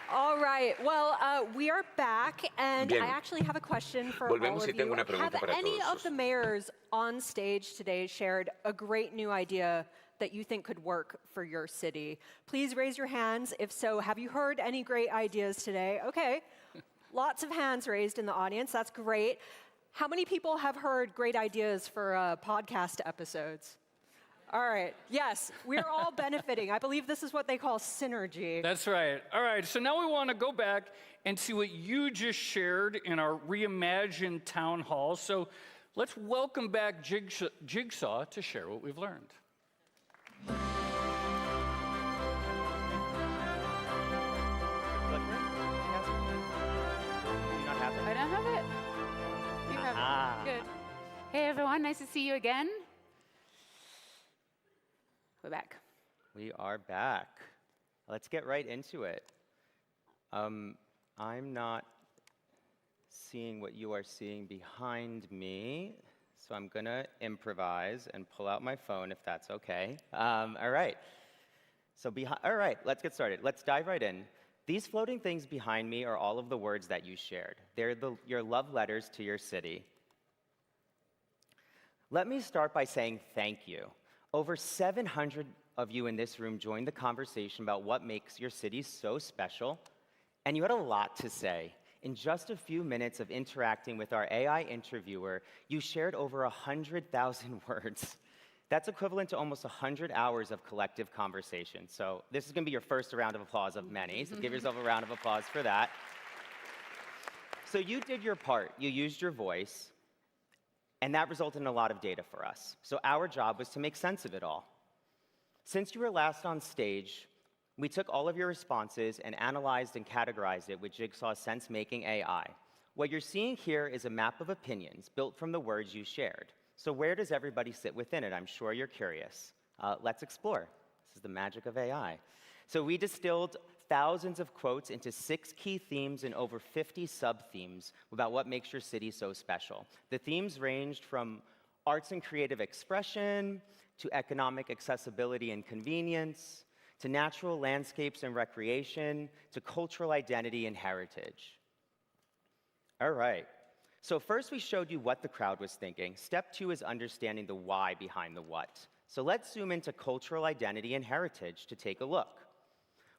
S2: All right, well, we are back, and I actually have a question for all of you. Have any of the mayors on stage today shared a great new idea that you think could work for your city? Please raise your hands. If so, have you heard any great ideas today? Okay, lots of hands raised in the audience. That's great. How many people have heard great ideas for podcast episodes? All right. Yes, we're all benefiting. I believe this is what they call synergy.
S3: That's right. All right. So now we want to go back and see what you just shared in our reimagined town hall. So let's welcome back Jigsaw to share what we've learned.
S6: I don't have it. You have it. Good. Hey, everyone. Nice to see you again. We're back.
S8: We are back. Let's get right into it. I'm not seeing what you are seeing behind me, so I'm going to improvise and pull out my phone if that's okay. All right. All right, let's get started. Let's dive right in. These floating things behind me are all of the words that you shared. They're your love letters to your city. Let me start by saying thank you. Over 700 of you in this room joined the conversation about what makes your city so special, and you had a lot to say. In just a few minutes of interacting with our AI interviewer, you shared over 100,000 words. That's equivalent to almost 100 hours of collective conversation. So this is going to be your first round of applause of many, so give yourself a round of applause for that. So you did your part. You used your voice. And that resulted in a lot of data for us. So our job was to make sense of it all. Since you were last on stage, we took all of your responses and analyzed and categorized it with Jigsaw's sense-making AI. What you're seeing here is a map of opinions built from the words you shared. So where does everybody sit within it? I'm sure you're curious. Let's explore. This is the magic of AI. So we distilled thousands of quotes into 6 key themes and over 50 sub-themes about what makes your city so special. The themes ranged from arts and creative expression, to economic accessibility and convenience, to natural landscapes and recreation, to cultural identity and heritage. All right. So first we showed you what the crowd was thinking. Step 2 is understanding the why behind the what. So let's zoom into cultural identity and heritage to take a look.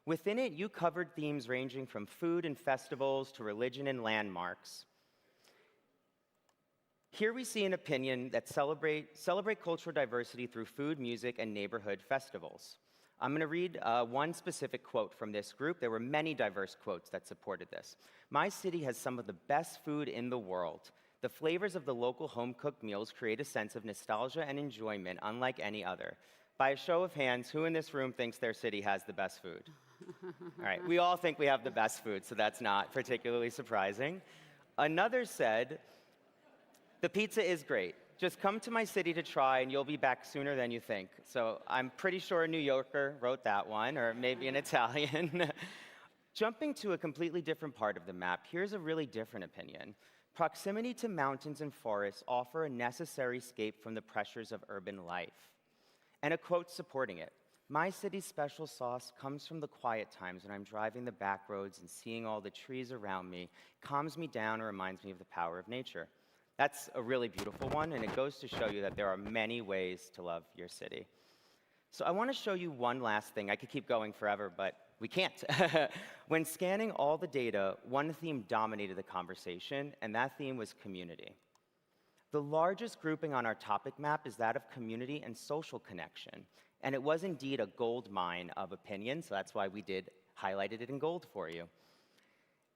S8: Within it, you covered themes ranging from food and festivals to religion and landmarks. Here we see an opinion that celebrate cultural diversity through food, music, and neighborhood festivals. I'm going to read one specific quote from this group. There were many diverse quotes that supported this. My city has some of the best food in the world. The flavors of the local home-cooked meals create a sense of nostalgia and enjoyment unlike any other. By a show of hands, who in this room thinks their city has the best food? All right, we all think we have the best food, so that's not particularly surprising. Another said, the pizza is great. Just come to my city to try, and you'll be back sooner than you think. So I'm pretty sure a New Yorker wrote that one, or maybe an Italian. Jumping to a completely different part of the map, here's a really different opinion. Proximity to mountains and forests offer a necessary escape from the pressures of urban life. And a quote supporting it. My city's special sauce comes from the quiet times when I'm driving the back roads and seeing all the trees around me, calms me down and reminds me of the power of nature. That's a really beautiful one, and it goes to show you that there are many ways to love your city. So I want to show you one last thing. I could keep going forever, but we can't. When scanning all the data, one theme dominated the conversation, and that theme was community. The largest grouping on our topic map is that of community and social connection, and it was indeed a gold mine of opinion, so that's why we highlighted it in gold for you.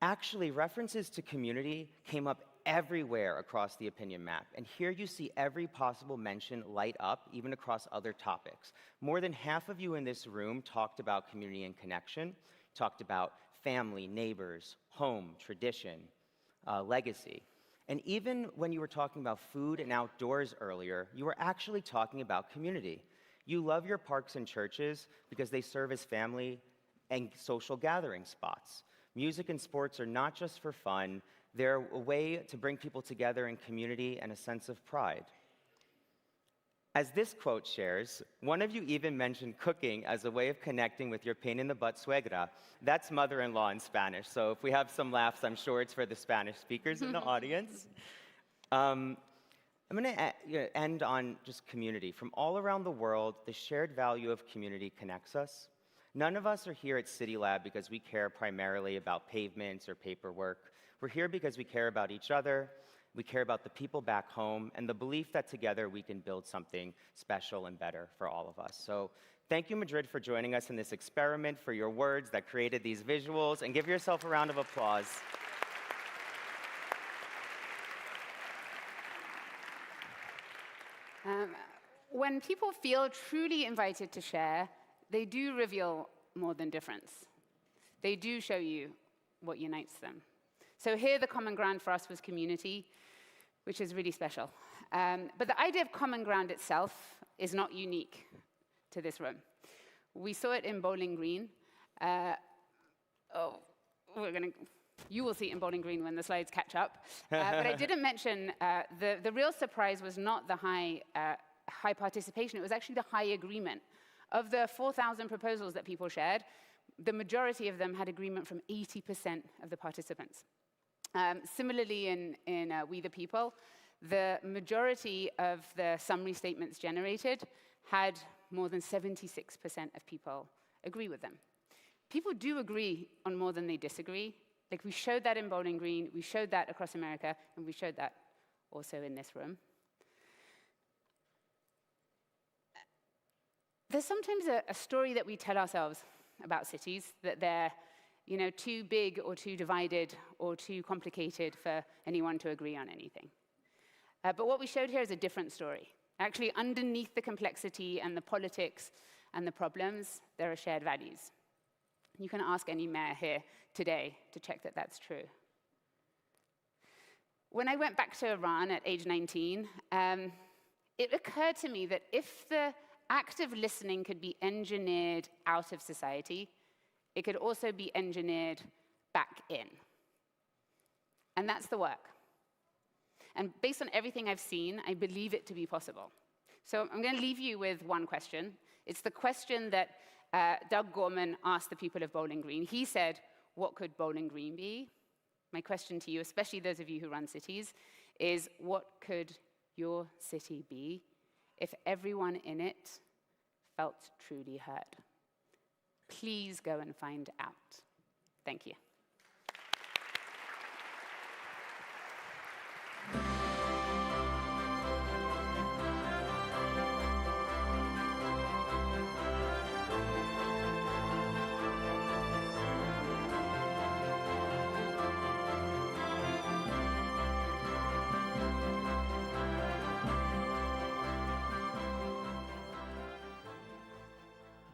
S8: Actually, references to community came up everywhere across the opinion map, and here you see every possible mention light up, even across other topics. More than half of you in this room talked about community and connection, talked about family, neighbors, home, tradition, legacy. And even when you were talking about food and outdoors earlier, you were actually talking about community. You love your parks and churches because they serve as family and social gathering spots. Music and sports are not just for fun, they're a way to bring people together in community and a sense of pride. As this quote shares, one of you even mentioned cooking as a way of connecting with your pain-in-the-butt suegra. That's mother-in-law in Spanish, so if we have some laughs, I'm sure it's for the Spanish speakers in the audience. I'm going to end on just community. From all around the world, the shared value of community connects us. None of us are here at CityLab because we care primarily about pavements or paperwork. We're here because we care about each other, we care about the people back home, and the belief that together we can build something special and better for all of us. So thank you, Madrid, for joining us in this experiment, for your words that created these visuals, and give yourself a round of applause.
S6: When people feel truly invited to share, they do reveal more than difference. They do show you what unites them. So here, the common ground for us was community, which is really special. But the idea of common ground itself is not unique to this room. We saw it in Bowling Green. You will see it in Bowling Green when the slides catch up. But I didn't mention the real surprise was not the high participation. It was actually the high agreement. Of the 4,000 proposals that people shared, the majority of them had agreement from 80% of the participants. Similarly, in We the People, the majority of the summary statements generated had more than 76% of people agree with them. People do agree on more than they disagree. Like, we showed that in Bowling Green, we showed that across America, and we showed that also in this room. There's sometimes a story that we tell ourselves about cities, that they're too big or too divided or too complicated for anyone to agree on anything. But what we showed here is a different story. Actually, underneath the complexity and the politics and the problems, there are shared values. You can ask any mayor here today to check that that's true. When I went back to Iran at age 19, it occurred to me that if the active listening could be engineered out of society, it could also be engineered back in. And that's the work. And based on everything I've seen, I believe it to be possible. So I'm going to leave you with one question. It's the question that Doug Gorman asked the people of Bowling Green. He said, what could Bowling Green be? My question to you, especially those of you who run cities, is what could your city be if everyone in it felt truly heard? Please go and find out. Thank you.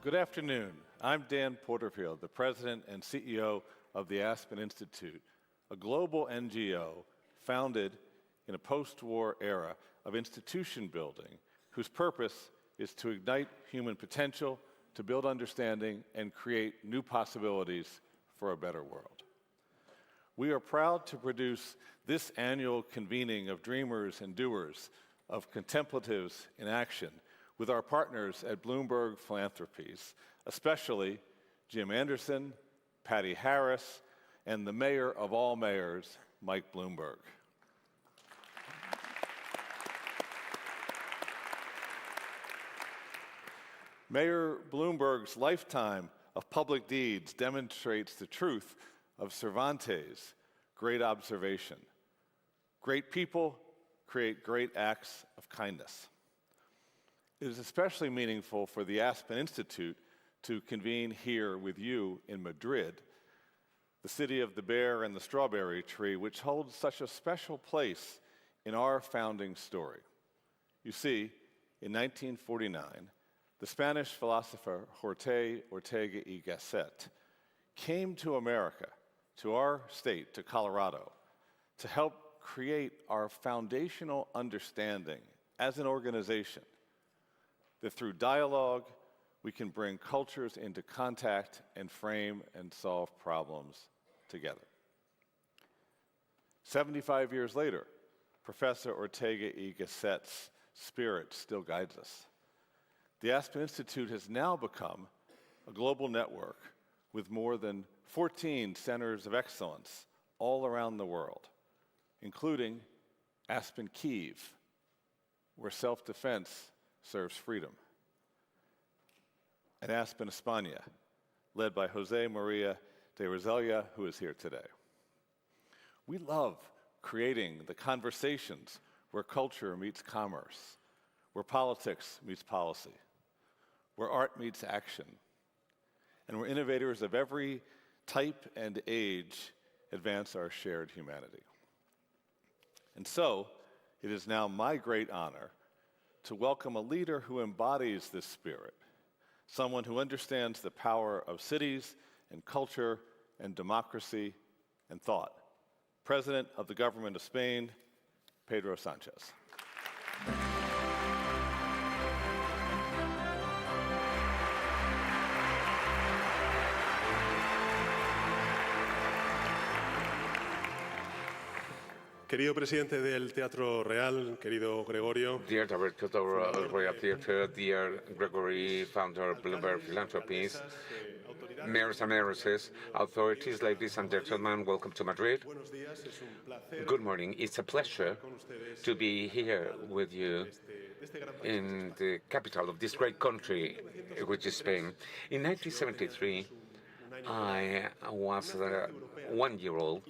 S4: Good afternoon. I'm Dan Porterfield, the president and CEO of the Aspen Institute, a global NGO founded in a post-war era of institution building whose purpose is to ignite human potential, to build understanding, and create new possibilities for a better world. We are proud to produce this annual convening of dreamers and doers, of contemplatives in action, with our partners at Bloomberg Philanthropies, especially Jim Anderson, Patty Harris, and the mayor of all mayors, Mike Bloomberg. Mayor Bloomberg's lifetime of public deeds demonstrates the truth of Cervantes' great observation. Great people create great acts of kindness. It is especially meaningful for the Aspen Institute to convene here with you in Madrid, the city of the bear and the strawberry tree, which holds such a special place in our founding story. You see, in 1949, the Spanish philosopher José Ortega y Gasset came to America, to our state, to Colorado, to help create our foundational understanding as an organization that through dialogue, we can bring cultures into contact and frame and solve problems together. 75 years later, Professor Ortega y Gasset's spirit still guides us. The Aspen Institute has now become a global network with more than 14 centers of excellence all around the world, including Aspen Kyiv, where self-defense serves freedom, and Aspen España, led by José María de Roselia, who is here today. We love creating the conversations where culture meets commerce, where politics meets policy, where art meets action, and where innovators of every type and age advance our shared humanity. And so, it is now my great honor to welcome a leader who embodies this spirit, someone who understands the power of cities and culture and democracy and thought. President of the Government of Spain, Pedro Sánchez.
S9: Querido presidente del Teatro Real, querido Gregorio.
S5: Dear Director of the Royal Theatre, dear Gregory, founder of Bloomberg Philanthropies, mayors and mayoresses, authorities, ladies and gentlemen, welcome to Madrid. Good morning. It's a pleasure to be here with you in the capital of this great country, which is Spain. In 1973, I was 1 year old.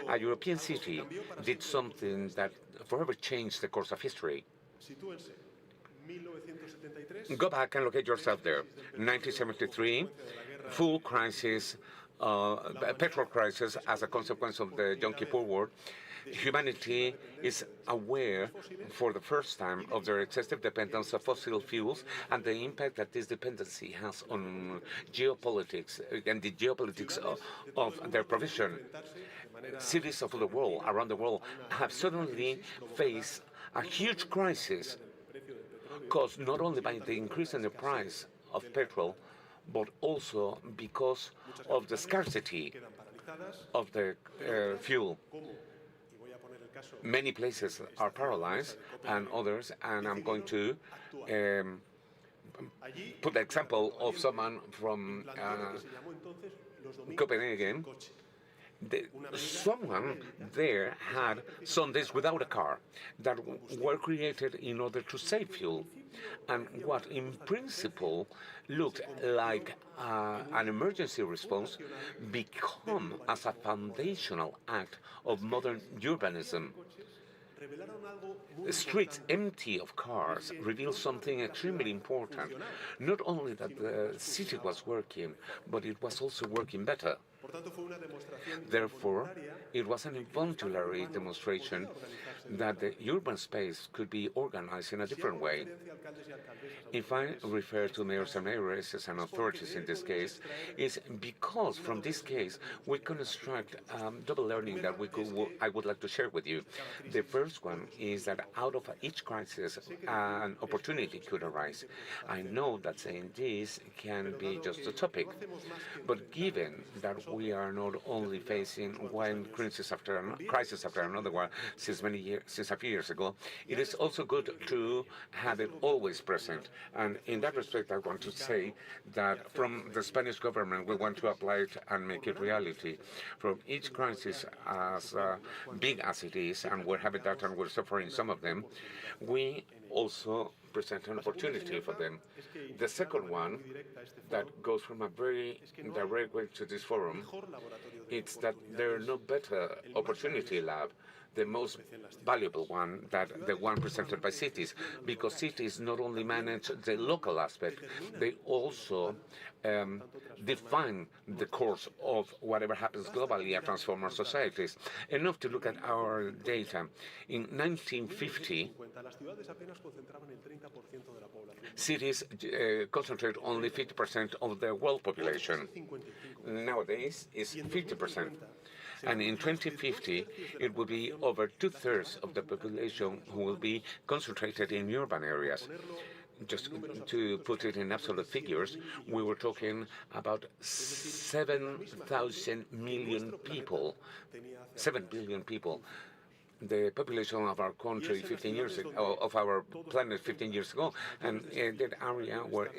S5: A European city did something that forever changed the course of history. Go back and locate yourself there. 1973, full crisis, petrol crisis as a consequence of the Yom Kippur War. Humanity is aware for the first time of their excessive dependence of fossil fuels and the impact that this dependency has on geopolitics and the geopolitics of their provision. Cities of the world, around the world, have suddenly faced a huge crisis caused not only by the increase in the price of petrol, but also because of the scarcity of the fuel. Many places are paralyzed and others, and I'm going to put the example of someone from Copenhagen. Someone there had Sundays without a car that were created in order to save fuel. And what in principle looked like an emergency response become as a foundational act of modern urbanism. Streets empty of cars reveal something extremely important. Not only that the city was working, but it was also working better. Therefore, it was an involuntary demonstration that the urban space could be organized in a different way. If I refer to mayors and mayoresses and authorities in this case, it's because from this case we construct double learning that I would like to share with you. The first one is that out of each crisis, an opportunity could arise. I know that saying this can be just a topic, but given that we are not only facing one crisis after another one since a few years ago, it is also good to have it always present. And in that respect, I want to say that from the Spanish government, we want to apply it and make it reality. From each crisis, as big as it is, and we're having that and we're suffering some of them, we also present an opportunity for them. The second one that goes from a very direct way to this forum, it's that there are no better opportunity lab, the most valuable one, the one presented by cities, because cities not only manage the local aspect, they also define the course of whatever happens globally and transform our societies. Enough to look at our data. In 1950, cities concentrate only 50% of the world population. Nowadays, it's 50%. And in 2050, it will be over 2/3 of the population who will be concentrated in urban areas. Just to put it in absolute figures, we were talking about 7,000 million people, 7 billion people. The population of our country 15 years ago, of our planet 15 years ago, and in that area where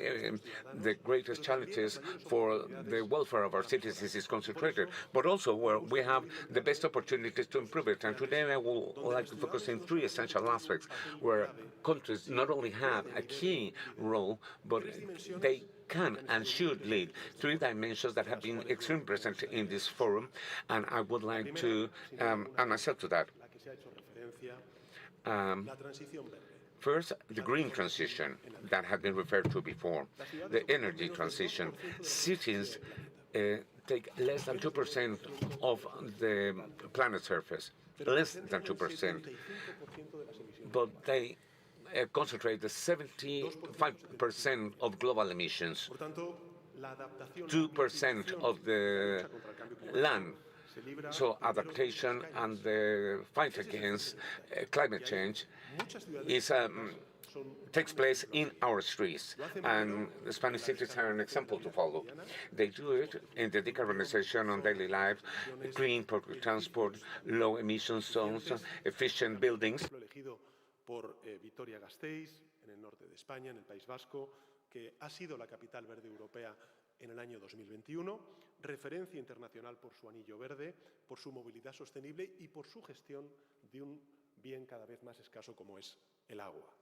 S5: the greatest challenges for the welfare of our citizens is concentrated, but also where we have the best opportunities to improve it. And today I would like to focus on 3 essential aspects where countries not only have a key role, but they can and should lead. 3 dimensions that have been extremely present in this forum, and I would like to add myself to that. First, the green transition that had been referred to before, the energy transition. Cities take less than 2% of the planet's surface, less than 2%, but they concentrate the 75% of global emissions, 2% of the land. So adaptation and the fight against climate change takes place in our streets, and the Spanish cities are an example to follow. They do it in the decarbonization on daily life, green public transport, low emission zones, efficient buildings.
S9: Por Vitoria-Gasteiz, en el norte de España, en el País Vasco, que ha sido la capital verde europea en el año 2021, referencia internacional por su anillo verde, por su movilidad sostenible y por su gestión de un bien cada vez más escaso como es el agua.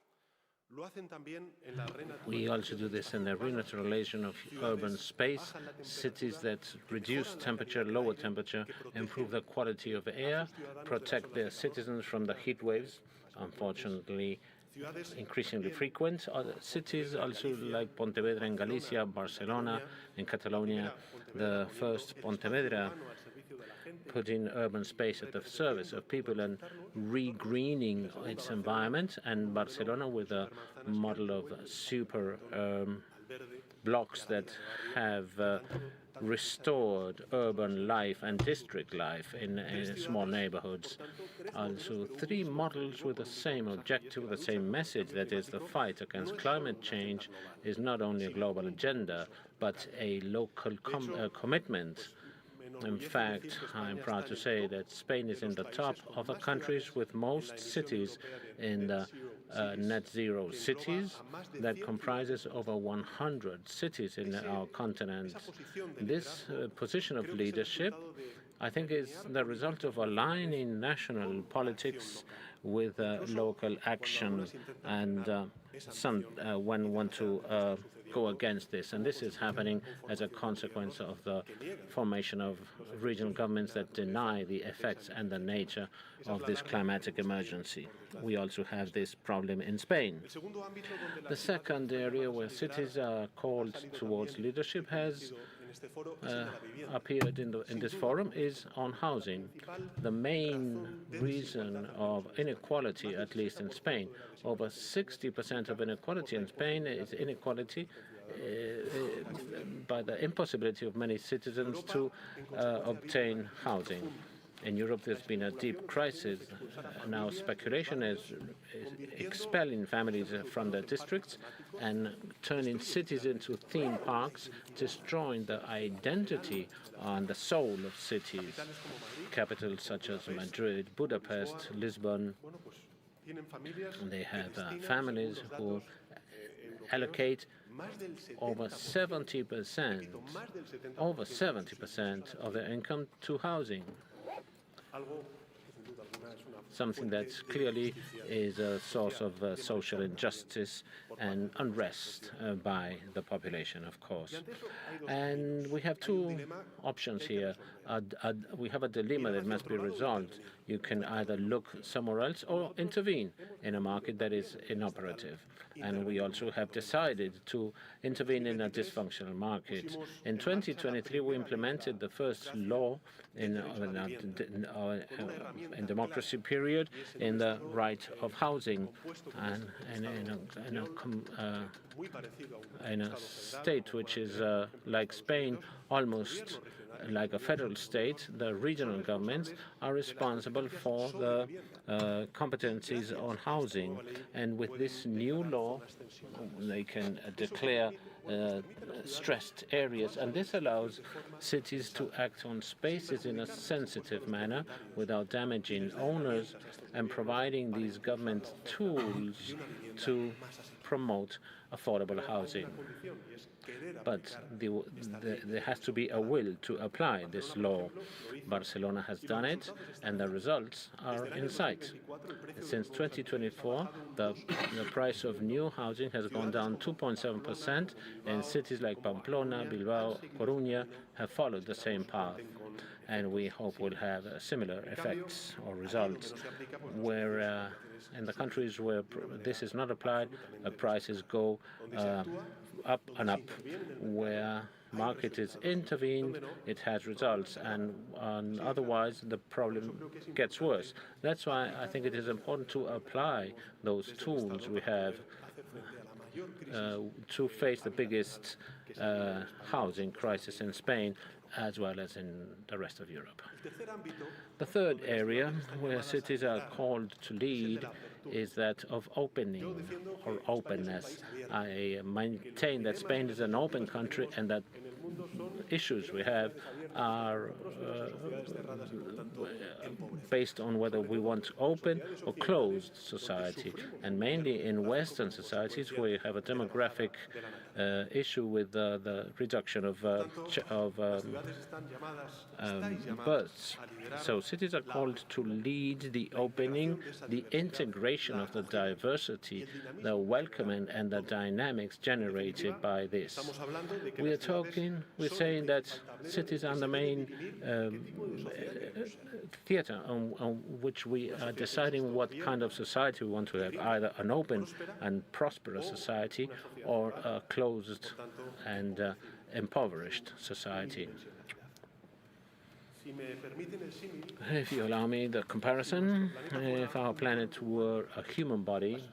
S9: Lo hacen también en la
S7: We also do this in the renaturalization of urban space, cities that reduce temperature, lower temperature, improve the quality of air, protect their citizens from the heat waves, unfortunately increasingly frequent. Other cities also like Pontevedra in Galicia, Barcelona in Catalonia. The first Pontevedra put in urban space at the service of people and re-greening its environment, and Barcelona with a model of super blocks that have restored urban life and district life in small neighborhoods. Also, 3 models with the same objective, the same message, that is the fight against climate change is not only a global agenda, but a local commitment. In fact, I'm proud to say that Spain is in the top of the countries with most cities in the net zero cities that comprises over 100 cities in our continent. This position of leadership, I think, is the result of aligning national politics with local action, and some want to go against this, and this is happening as a consequence of the formation of regional governments that deny the effects and the nature of this climatic emergency. We also have this problem in Spain. The second area where cities are called towards leadership has appeared in this forum is on housing. The main reason of inequality, at least in Spain, over 60% of inequality in Spain is inequality by the impossibility of many citizens to obtain housing. In Europe, there's been a deep crisis. Now speculation is expelling families from their districts and turning cities into theme parks, destroying the identity and the soul of cities. Capitals such as Madrid, Budapest, Lisbon, they have families who allocate over 70% of their income to housing. Something that clearly is a source of social injustice and unrest by the population, of course. And we have two options here. We have a dilemma that must be resolved. You can either look somewhere else or intervene in a market that is inoperative. And we also have decided to intervene in a dysfunctional market. In 2023, we implemented the first law in democracy period in the right of housing, and in a state which is like Spain, almost like a federal state. The regional governments are responsible for the competencies on housing, and with this new law they can declare stressed areas, and this allows cities to act on spaces in a sensitive manner without damaging owners and providing these government tools to promote affordable housing. But there has to be a will to apply this law. Barcelona has done it, and the results are in sight. Since 2024, the price of new housing has gone down 2.7%, and cities like Pamplona, Bilbao, Coruña have followed the same path. And we hope we'll have similar effects or results, where in the countries where this is not applied, prices go up and up. Where market is intervened, it has results, and otherwise the problem gets worse. That's why I think it is important to apply those tools we have to face the biggest housing crisis in Spain, as well as in the rest of Europe. The third area where cities are called to lead is that of opening or openness. I maintain that Spain is an open country and that issues we have are based on whether we want open or closed society. And mainly in Western societies, we have a demographic issue with the reduction of births. So cities are called to lead the opening, the integration of the diversity, the welcoming and the dynamics generated by this. We're saying that cities are the main theater on which we are deciding what kind of society we want to have, either an open and prosperous society or a closed and impoverished society. If you allow me the comparison, if our planet were a human body,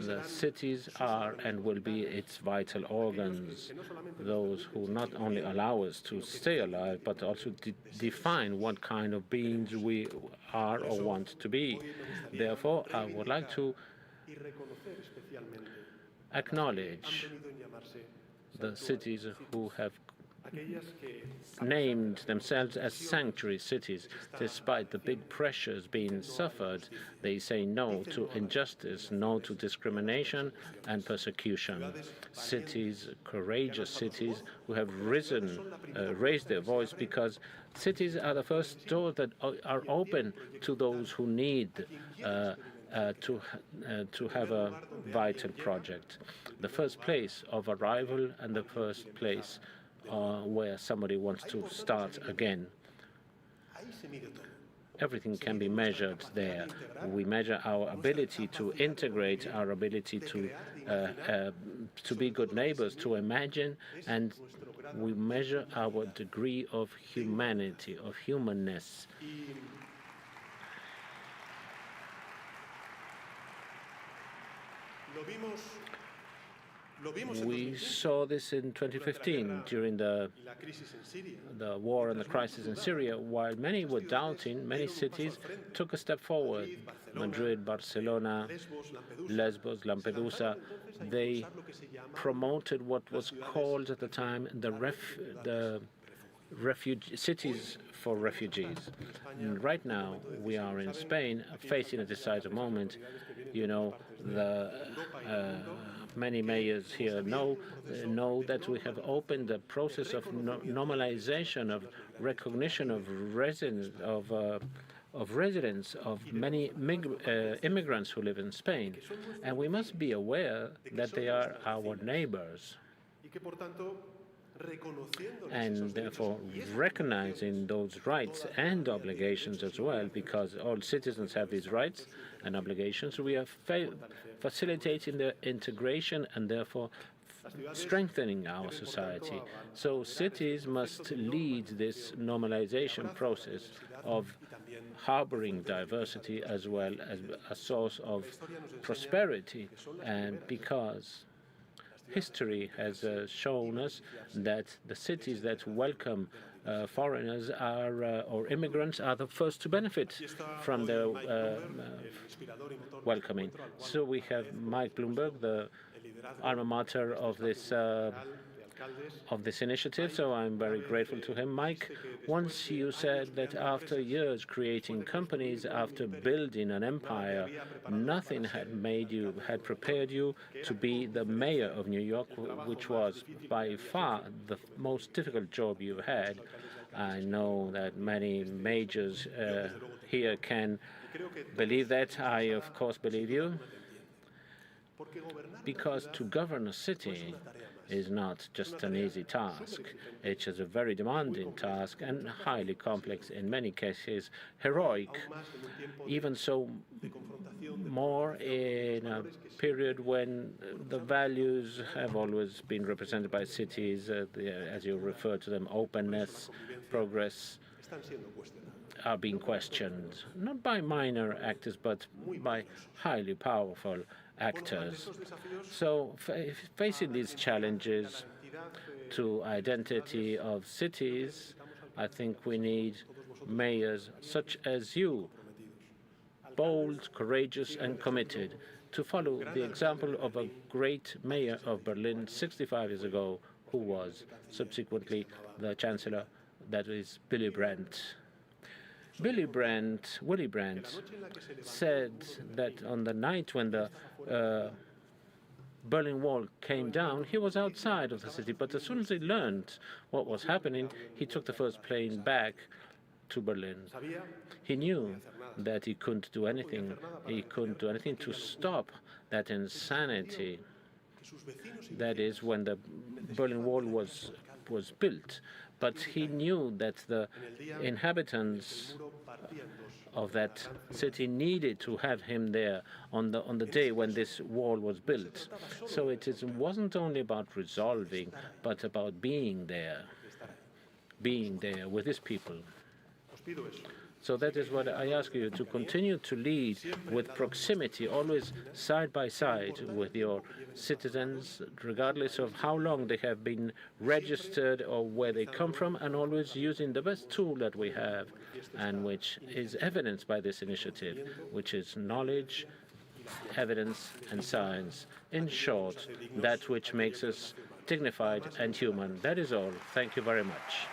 S7: the cities are and will be its vital organs, those who not only allow us to stay alive, but also define what kind of beings we are or want to be. Therefore, I would like to acknowledge the cities who have named themselves as sanctuary cities. Despite the big pressures being suffered, they say no to injustice, no to discrimination and persecution. Cities, courageous cities, who have raised their voice, because cities are the first doors that are open to those who need to have a vital project. The first place of arrival and the first place where somebody wants to start again. everything can be measured there. We measure our ability to integrate, our ability to be good neighbors, to imagine, and we measure our degree of humanity, of humanness. We saw this in 2015 during the war and the crisis in Syria. While many were doubting, many cities took a step forward. Madrid, Barcelona, Lesbos, Lampedusa, they promoted what was called at the time the cities for refugees. And right now, we are in Spain facing a decisive moment. You know, many mayors here know that we have opened the process of normalization, of recognition of residents of many immigrants who live in Spain. And we must be aware that they are our neighbors. And therefore recognizing those rights and obligations as well, because all citizens have these rights and obligations, we are facilitating their integration and therefore strengthening our society. So cities must lead this normalization process of harboring diversity as well as a source of prosperity, and because history has shown us that the cities that welcome foreigners or immigrants are the first to benefit from their welcoming. So we have Mike Bloomberg, the alma mater of this initiative, so I'm very grateful to him. Mike, once you said that after years creating companies, after building an empire, nothing had prepared you to be the mayor of New York, which was by far the most difficult job you had. I know that many majors here can believe that. I, of course, believe you. Because to govern a city is not just an easy task. It is a very demanding task and highly complex, in many cases heroic. Even so, more in a period when the values have always been represented by cities, as you refer to them, openness, progress, are being questioned, not by minor actors, but by highly powerful actors. So facing these challenges to identity of cities, I think we need mayors such as you, bold, courageous, and committed, to follow the example of a great mayor of Berlin 65 years ago, who was subsequently the chancellor, that is Willy Brandt. Willy Brandt said that on the night when the Berlin Wall came down, he was outside of the city, but as soon as he learned what was happening, he took the first plane back to Berlin. He knew that he couldn't do anything. He couldn't do anything to stop that insanity. That is when the Berlin Wall was built. But he knew that the inhabitants of that city needed to have him there on the day when this wall was built. So wasn't only about resolving, but about being there with his people. So that is what I ask you, to continue to lead with proximity, always side by side with your citizens, regardless of how long they have been registered or where they come from, and always using the best tool that we have, and which is evidenced by this initiative, which is knowledge, evidence, and science. In short, that which makes us dignified and human. That is all. Thank you very much.